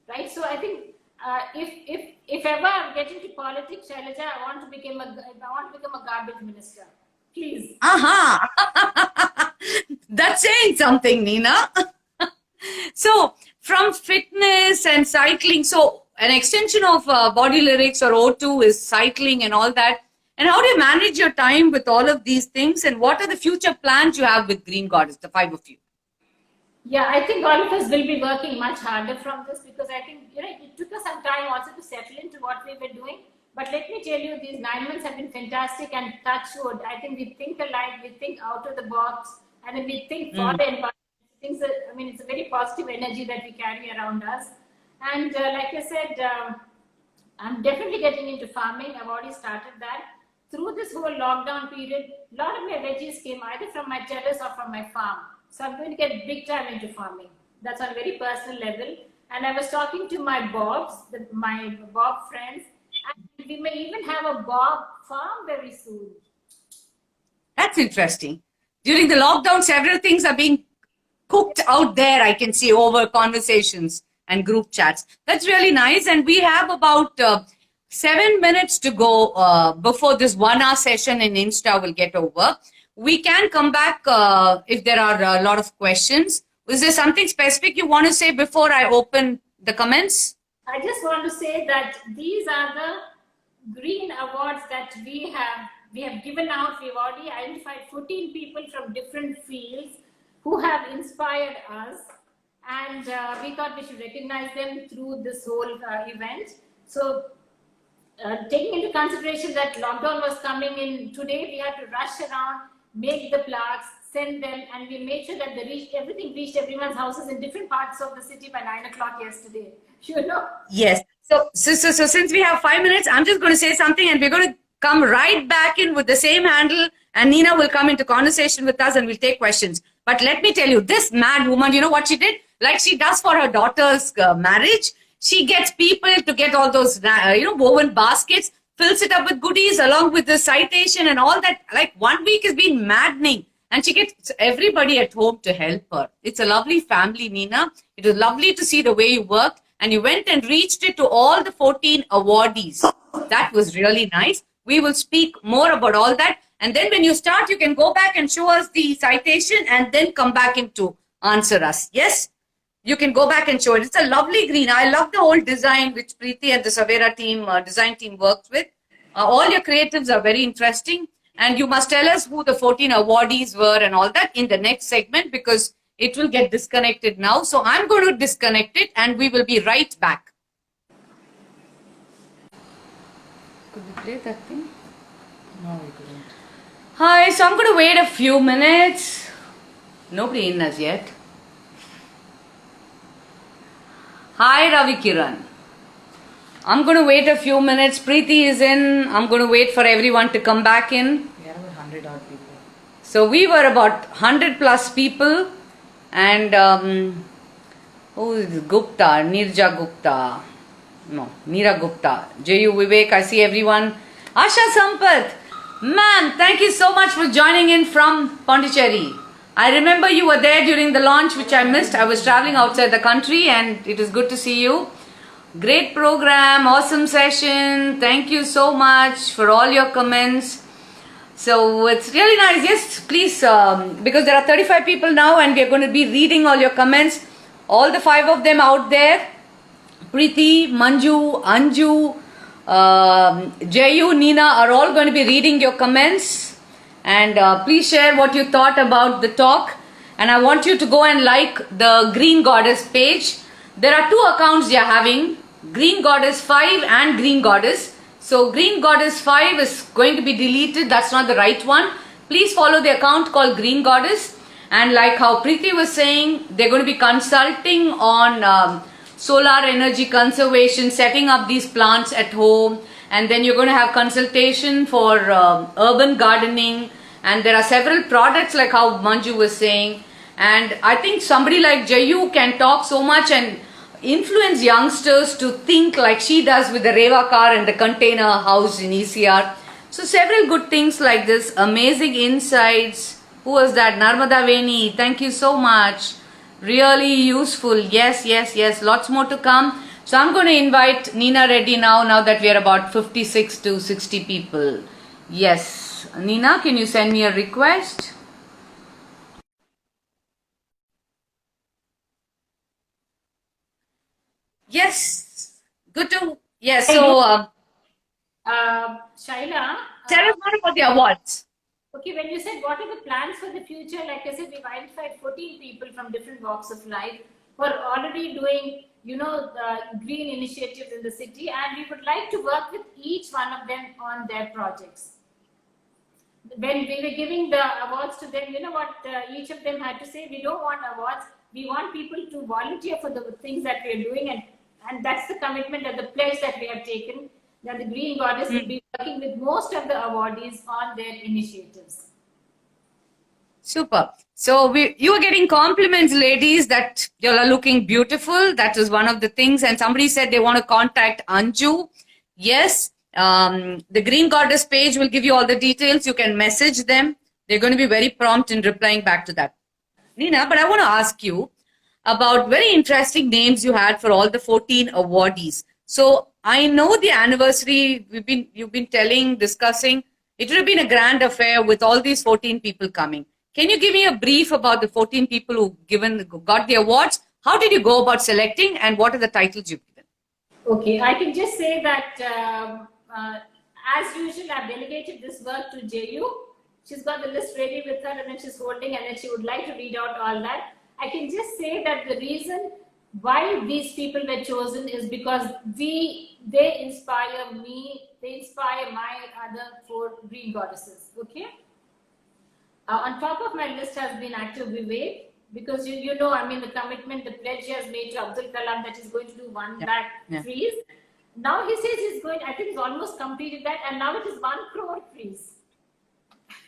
right? So I think if ever I get into politics, Shailaja, I want to become a garbage minister. Please. That's saying something, Nina. So from fitness and cycling, so an extension of Body Lyrics or O2 is cycling and all that. And how do you manage your time with all of these things? And what are the future plans you have with Green Goddess, the 5 of you? Yeah, I think all of us will be working much harder from this because I think, it took us some time also to settle into what we were doing. But let me tell you, these 9 months have been fantastic, and touch wood. I think we think alike, we think out of the box, and then we think for the environment. It's a very positive energy that we carry around us. And like I said, I'm definitely getting into farming. I've already started that. Through this whole lockdown period, a lot of my veggies came either from my terrace or from my farm. So I'm going to get big time into farming. That's on a very personal level. And I was talking to my Bobs, my Bob friends, and we may even have a Bob farm very soon. That's interesting. During the lockdown, several things are being cooked out there, I can see, over conversations and group chats. That's really nice. And we have about 7 minutes to go before this 1 hour session in Insta will get over. We can come back if there are a lot of questions. Was there something specific you want to say before I open the comments? I just want to say that these are the green awards that we have given out. We've already identified 14 people from different fields who have inspired us, and we thought we should recognize them through this whole event. So taking into consideration that lockdown was coming in today, we had to rush around, make the plaques, send them, and we made sure that everything reached everyone's houses in different parts of the city by 9 o'clock yesterday. Yes. So since we have 5 minutes, I'm just going to say something, and we're going to come right back in with the same handle and Nina will come into conversation with us and we'll take questions. But let me tell you, this mad woman, you know what she did? Like she does for her daughter's marriage, she gets people to get all those, woven baskets, fills it up with goodies along with the citation and all that. Like 1 week has been maddening. And she gets everybody at home to help her. It's a lovely family, Nina. It was lovely to see the way you worked. And you went and reached it to all the 14 awardees. That was really nice. We will speak more about all that. And then when you start, you can go back and show us the citation and then come back in to answer us. Yes? You can go back and show it. It's a lovely green. I love the whole design which Preeti and the Savera team, design team works with. All your creatives are very interesting. And you must tell us who the 14 awardees were and all that in the next segment because it will get disconnected now. So I'm going to disconnect it and we will be right back. Could we play that thing? No, we couldn't. Hi, so I'm going to wait a few minutes. Nobody in as yet. Hi, Ravi Kiran. I'm going to wait a few minutes. Preeti is in. I'm going to wait for everyone to come back in. We are about 100 odd people. So we were about 100 plus people. And who is this? Gupta, Nirja Gupta. No, Meera Gupta. Jayu Vivek, I see everyone. Asha Sampath. Ma'am, thank you so much for joining in from Pondicherry. I remember you were there during the launch, which I missed. I was traveling outside the country and it was good to see you. Great program, awesome session. Thank you so much for all your comments. So it's really nice. Yes, please, because there are 35 people now and we are going to be reading all your comments. All the 5 of them out there. Preeti, Manju, Anju, Jayu, Nina are all going to be reading your comments. And please share what you thought about the talk. And I want you to go and like the Green Goddess page. There are 2 accounts they are having. Green Goddess 5 and Green Goddess. So Green Goddess 5 is going to be deleted. That's not the right one. Please follow the account called Green Goddess. And like how Preeti was saying, they're going to be consulting on solar energy conservation, setting up these plants at home. And then you're going to have consultation for urban gardening. And there are several products like how Manju was saying. And I think somebody like Jayu can talk so much and influence youngsters to think like she does with the Reva car and the container house in ECR. So several good things like this, amazing insights. Who was that? Narmada Veni, thank you so much. Really useful. Yes, yes, yes. Lots more to come. So I'm going to invite Nina Reddy now that we are about 56 to 60 people. Yes. Nina, can you send me a request? Yes. Good to, yes. So, Shaila, tell us more about the awards. okay, when you said what are the plans for the future, like I said, we've identified 14 people from different walks of life who are already doing, the green initiatives in the city, and we would like to work with each one of them on their projects. When we were giving the awards to them, you know what each of them had to say? We don't want awards. We want people to volunteer for the things that we are doing, and that's the commitment and the pledge that we have taken, that the Green Goddess will be working with most of the awardees on their initiatives. Super. So you are getting compliments, ladies, that you are looking beautiful. That is one of the things. And somebody said they want to contact Anju. Yes. The Green Goddess page will give you all the details. You can message them. They're going to be very prompt in replying back to that. Nina, but I want to ask you about very interesting names you had for all the 14 awardees. So I know the anniversary you've been telling, discussing. It would have been a grand affair with all these 14 people coming. Can you give me a brief about the 14 people who got the awards? How did you go about selecting and what are the titles you've given? Okay, I can just say that as usual, I've delegated this work to Jayu. She's got the list ready with her and then she's holding and then she would like to read out all that. I can just say that the reason why these people were chosen is because they inspire me, they inspire my other 4 Green Goddesses, okay? On top of my list has been Actor Vivek, because the commitment, the pledge he has made to Abdul Kalam that he's going to do 1 lakh trees. Now he says he's going, I think he's almost completed that, and now it is 1 crore trees.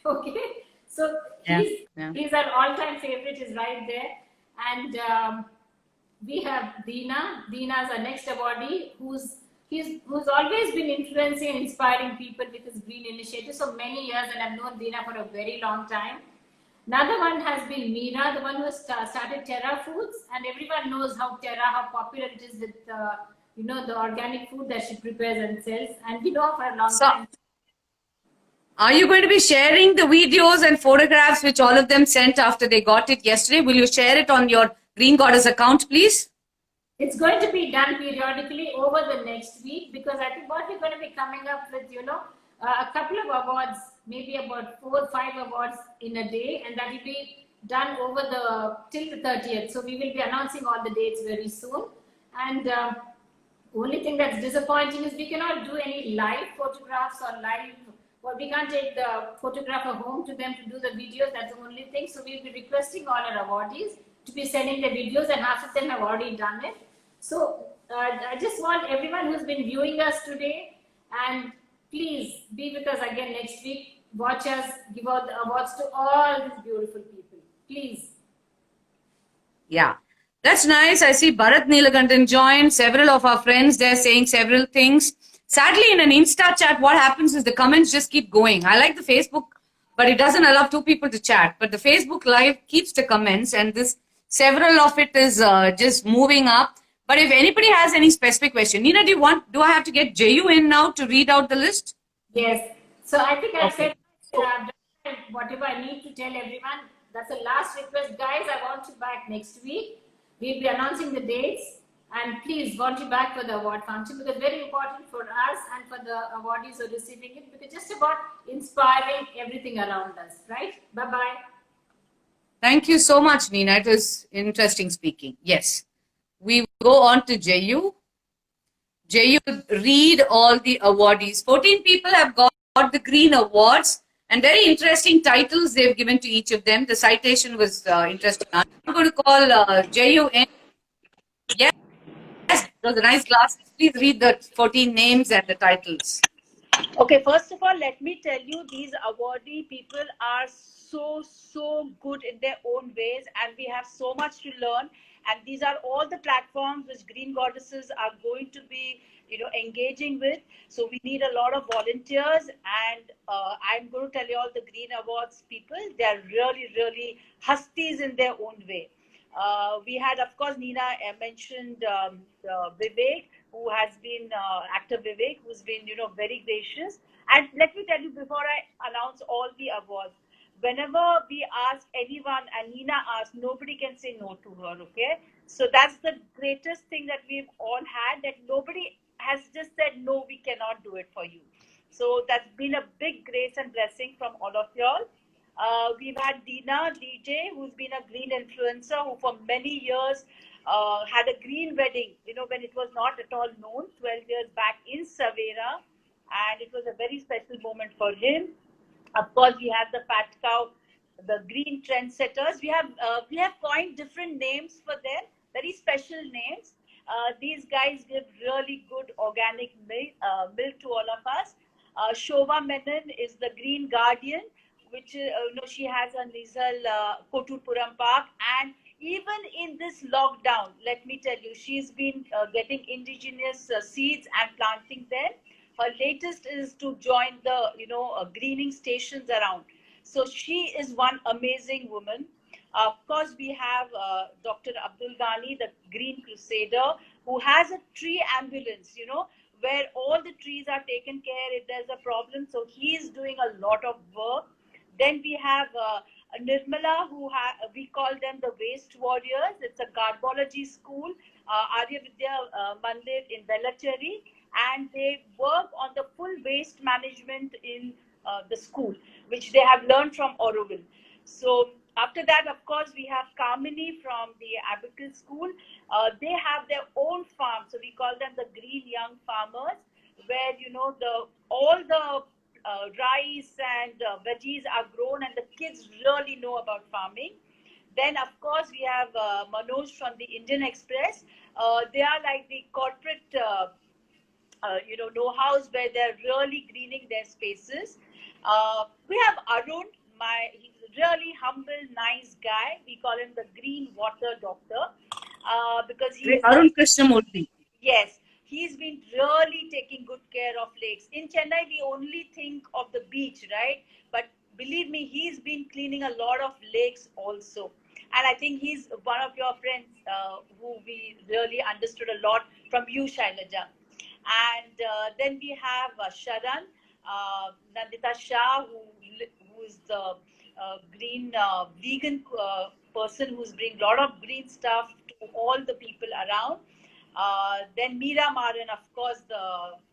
Okay, so Yeah, yeah. he's our all-time favorite. Is right there, and we have Deena. Deena's our next awardee, who's always been influencing and inspiring people with his green initiative so many years, and I've known Deena for a very long time. Another one has been Meera, the one who has started Terra Foods, and everyone knows how popular it is with the organic food that she prepares and sells, and we know for a long So, time. are you going to be sharing the videos and photographs which all of them sent after they got it yesterday? Will you share it on your Green Goddess account, please? It's going to be done periodically over the next week, because I think what we're going to be coming up with, a couple of awards, maybe about 4 or 5 awards in a day, and that will be done over till the 30th. So we will be announcing all the dates very soon. And only thing that's disappointing is we cannot do any live photographs or we can't take the photographer home to them to do the videos. That's the only thing. So we'll be requesting all our awardees to be sending the videos, and half of them have already done it. So I just want everyone who's been viewing us today, and please be with us again next week. Watch us give out the awards to all these beautiful people. Please. Yeah, that's nice. I see Bharat Neelakantan joined. Several of our friends there saying several things. Sadly, in an Insta chat, what happens is the comments just keep going. I like the Facebook, but it doesn't allow 2 people to chat. But the Facebook Live keeps the comments, and several of it is just moving up. But if anybody has any specific question, Nina, do I have to get JU in now to read out the list? Yes. So I think I've said whatever I need to tell everyone. That's the last request. Guys, I want you back next week. We'll be announcing the dates. And please, want you back for the award function, because very important for us and for the awardees who are receiving it, because just about inspiring everything around us, right? Bye-bye. Thank you so much, Nina. It was interesting speaking. Yes. We go on to JU. JU, read all the awardees. 14 people have got the Green Awards, and very interesting titles they've given to each of them. The citation was interesting. I'm going to call JU in. Yes, those are nice glasses. Please read the 14 names and the titles. Okay, first of all, let me tell you, these awardee people are so good in their own ways, and we have so much to learn. And these are all the platforms which Green Goddesses are going to be, engaging with. So we need a lot of volunteers, and I'm going to tell you all the Green Awards people, they are really husties in their own way. We had, of course, Nina mentioned Vivek, who has been actor Vivek, who's been very gracious. And let me tell you, before I announce all the awards, whenever we ask anyone and Nina asks, nobody can say no to her. Okay, so that's the greatest thing that we've all had, that nobody has just said no, we cannot do it for you. So that's been a big grace and blessing from all of y'all. We've had Deena DJ, who's been a green influencer, who for many years had a green wedding, when it was not at all known, 12 years back in Savera, and it was a very special moment for him. Of course, we have the Fat Cow, the green trendsetters. We have coined different names for them, very special names. These guys give really good organic milk to all of us. Shobha Menon is the Green Guardian, which she has a Nizal Koturpuram Park, and even in this lockdown, let me tell you, she's been getting indigenous seeds and planting them. Her latest is to join the greening stations around. So she is one amazing woman. Of course, we have Dr. Abdul Ghani, the Green Crusader, who has a tree ambulance, where all the trees are taken care if there's a problem. So he is doing a lot of work. Then we have Nirmala, we call them the Waste Warriors. It's a garbology school, Arya Vidya Mandir in Velachery, and they work on the full waste management in the school, which they have learned from Auroville. So after that, of course, we have Kamini from the Abical School. They have their own farm, so we call them the Green Young Farmers, where all the rice and veggies are grown, and the kids really know about farming. Then, of course, we have Manoj from the Indian Express. They are like the corporate, know-hows where they're really greening their spaces. We have Arun, He's a really humble, nice guy. We call him the Green Water Doctor because he's Arun Krishnamurthy. yes, he's been really taking good care of lakes. In Chennai, we only think of the beach, right? But believe me, he's been cleaning a lot of lakes also. And I think he's one of your friends who we really understood a lot from you, Shailaja. And then we have Sharan, Nandita Shah, who is the green vegan person who's bringing a lot of green stuff to all the people around. Then Meera Maran, of course,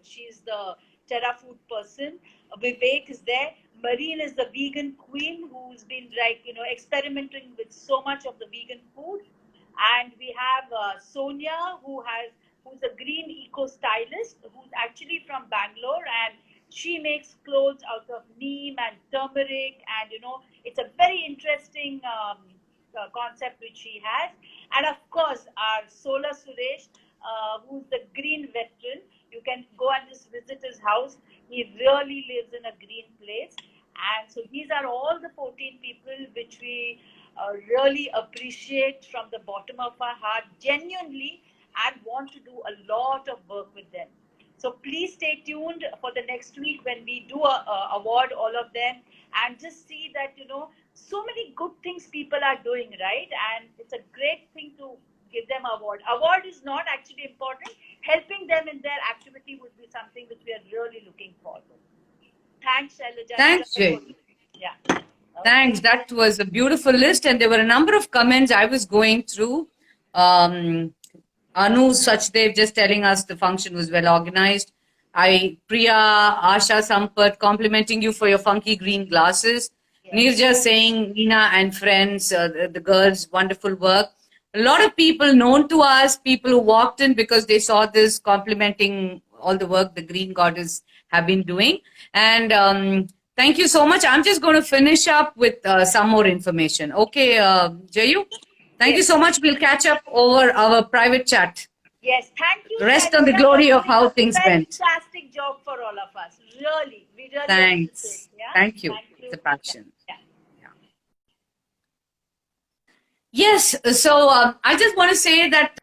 she's the Terra food person. Vivek is there. Marine is the vegan queen who's been experimenting with so much of the vegan food. And we have Sonia who's a green eco stylist who's actually from Bangalore, and she makes clothes out of neem and turmeric, and it's a very interesting concept which she has. And of course our Sola Suresh, who's the green veteran. You can go and just visit his house. He really lives in a green place. And so these are all the 14 people which we really appreciate from the bottom of our heart, genuinely, and want to do a lot of work with them. So please stay tuned for the next week when we do award all of them, and just see that, so many good things people are doing, right? And it's a great thing to give them award. Award is not actually important. Helping them in their activity would be something which we are really looking forward to. Thanks, Shailaja. Thanks, Jay. Yeah. Okay. Thanks. That was a beautiful list, and there were a number of comments I was going through. Anu Sachdev just telling us the function was well organized. Priya, Asha Sampath complimenting you for your funky green glasses. Yes. Nirja saying, Nina and friends, the girls, wonderful work. A lot of people known to us, people who walked in because they saw this, complimenting all the work the Green Goddess have been doing. And thank you so much. I'm just going to finish up with some more information. Okay, Jayu? Thank you so much. We'll catch up over our private chat. Yes, thank you. Rest on the glory of how things went. Fantastic job for all of us. Really. We really Thanks. appreciate it. Yeah? Thank you. Thank you. It's a passion. Yeah. Yes, so I just want to say that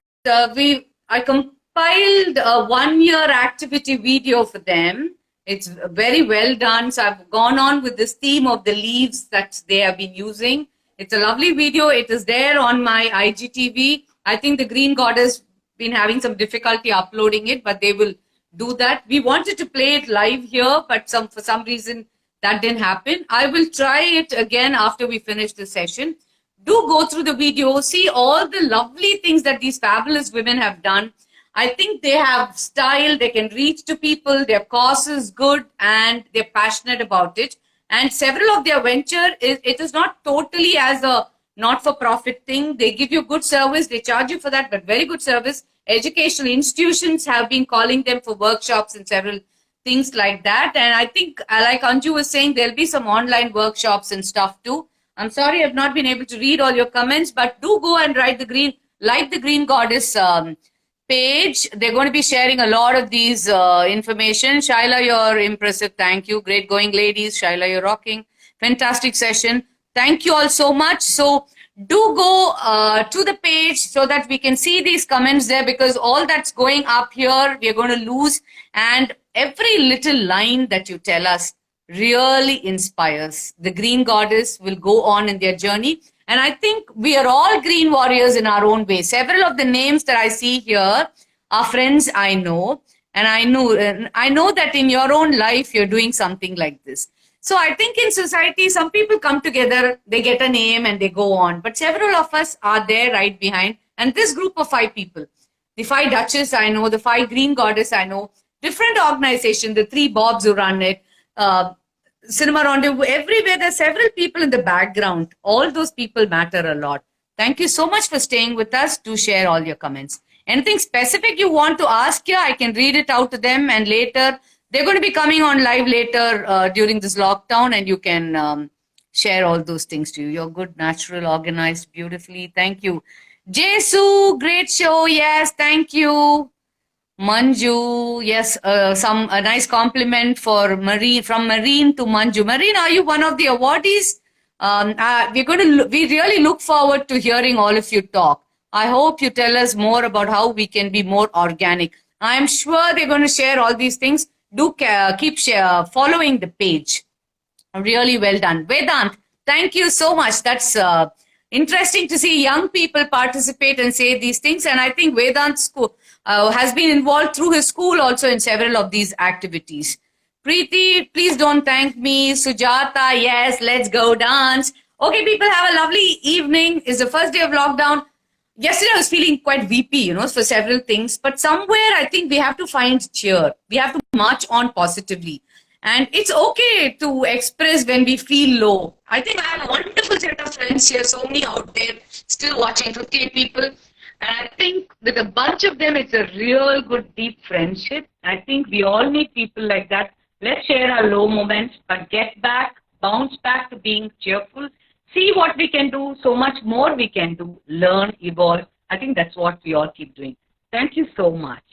I compiled a 1-year activity video for them. It's very well done. So I've gone on with this theme of the leaves that they have been using. It's a lovely video. It is there on my IGTV. I think the Green Goddess been having some difficulty uploading it, but they will do that. We wanted to play it live here, but for some reason that didn't happen. I will try it again after we finish the session. Do go through the video, see all the lovely things that these fabulous women have done. I think they have style, they can reach to people, their cause is good, and they're passionate about it. And several of their venture, it is not totally as a not-for-profit thing. They give you good service, they charge you for that, but very good service. Educational institutions have been calling them for workshops and several things like that. And I think, like Anju was saying, there'll be some online workshops and stuff too. I'm sorry I've not been able to read all your comments, but do go and like the Green Goddess page. They're going to be sharing a lot of these information. Shaila, you're impressive. Thank you. Great going, ladies. Shaila, you're rocking. Fantastic session. Thank you all so much. So do go to the page so that we can see these comments there, because all that's going up here, we're going to lose. And every little line that you tell us really inspires. The Green Goddess will go on in their journey. And I think we are all green warriors in our own way. Several of the names that I see here are friends I know. And I know that in your own life, you're doing something like this. So I think in society, some people come together, they get a name and they go on. But several of us are there right behind. And this group of 5 people, the 5 Duchess I know, the 5 Green Goddess I know, different organizations, the 3 Bobs who run it, Cinema Rendezvous, everywhere there's several people in the background. All those people matter a lot. Thank you so much for staying with us. Do share all your comments. Anything specific you want to ask here, I can read it out to them, and later they're going to be coming on live later during this lockdown, and you can share all those things to you. You're good, natural, organized, beautifully. Thank you. Jesu, great show. Yes, thank you. Manju, yes, a nice compliment for Marine, from Marine to Manju. Marine, are you one of the awardees We really look forward to hearing all of you talk. I hope you tell us more about how we can be more organic. I am sure they're going to share all these things. Do keep following the page. Really well done. Vedant, thank you so much. That's interesting to see young people participate and say these things. And I think Vedant school, has been involved through his school also in several of these activities. Preeti, please don't thank me. Sujata, yes, let's go dance. Okay, people, have a lovely evening. It's the first day of lockdown. Yesterday I was feeling quite weepy, for several things. But somewhere I think we have to find cheer. We have to march on positively. And it's okay to express when we feel low. I think I have a wonderful set of friends here, so many out there still watching, 58 people. And I think with a bunch of them, it's a real good, deep friendship. I think we all need people like that. Let's share our low moments, but get back, bounce back to being cheerful. See what we can do, so much more we can do. Learn, evolve. I think that's what we all keep doing. Thank you so much.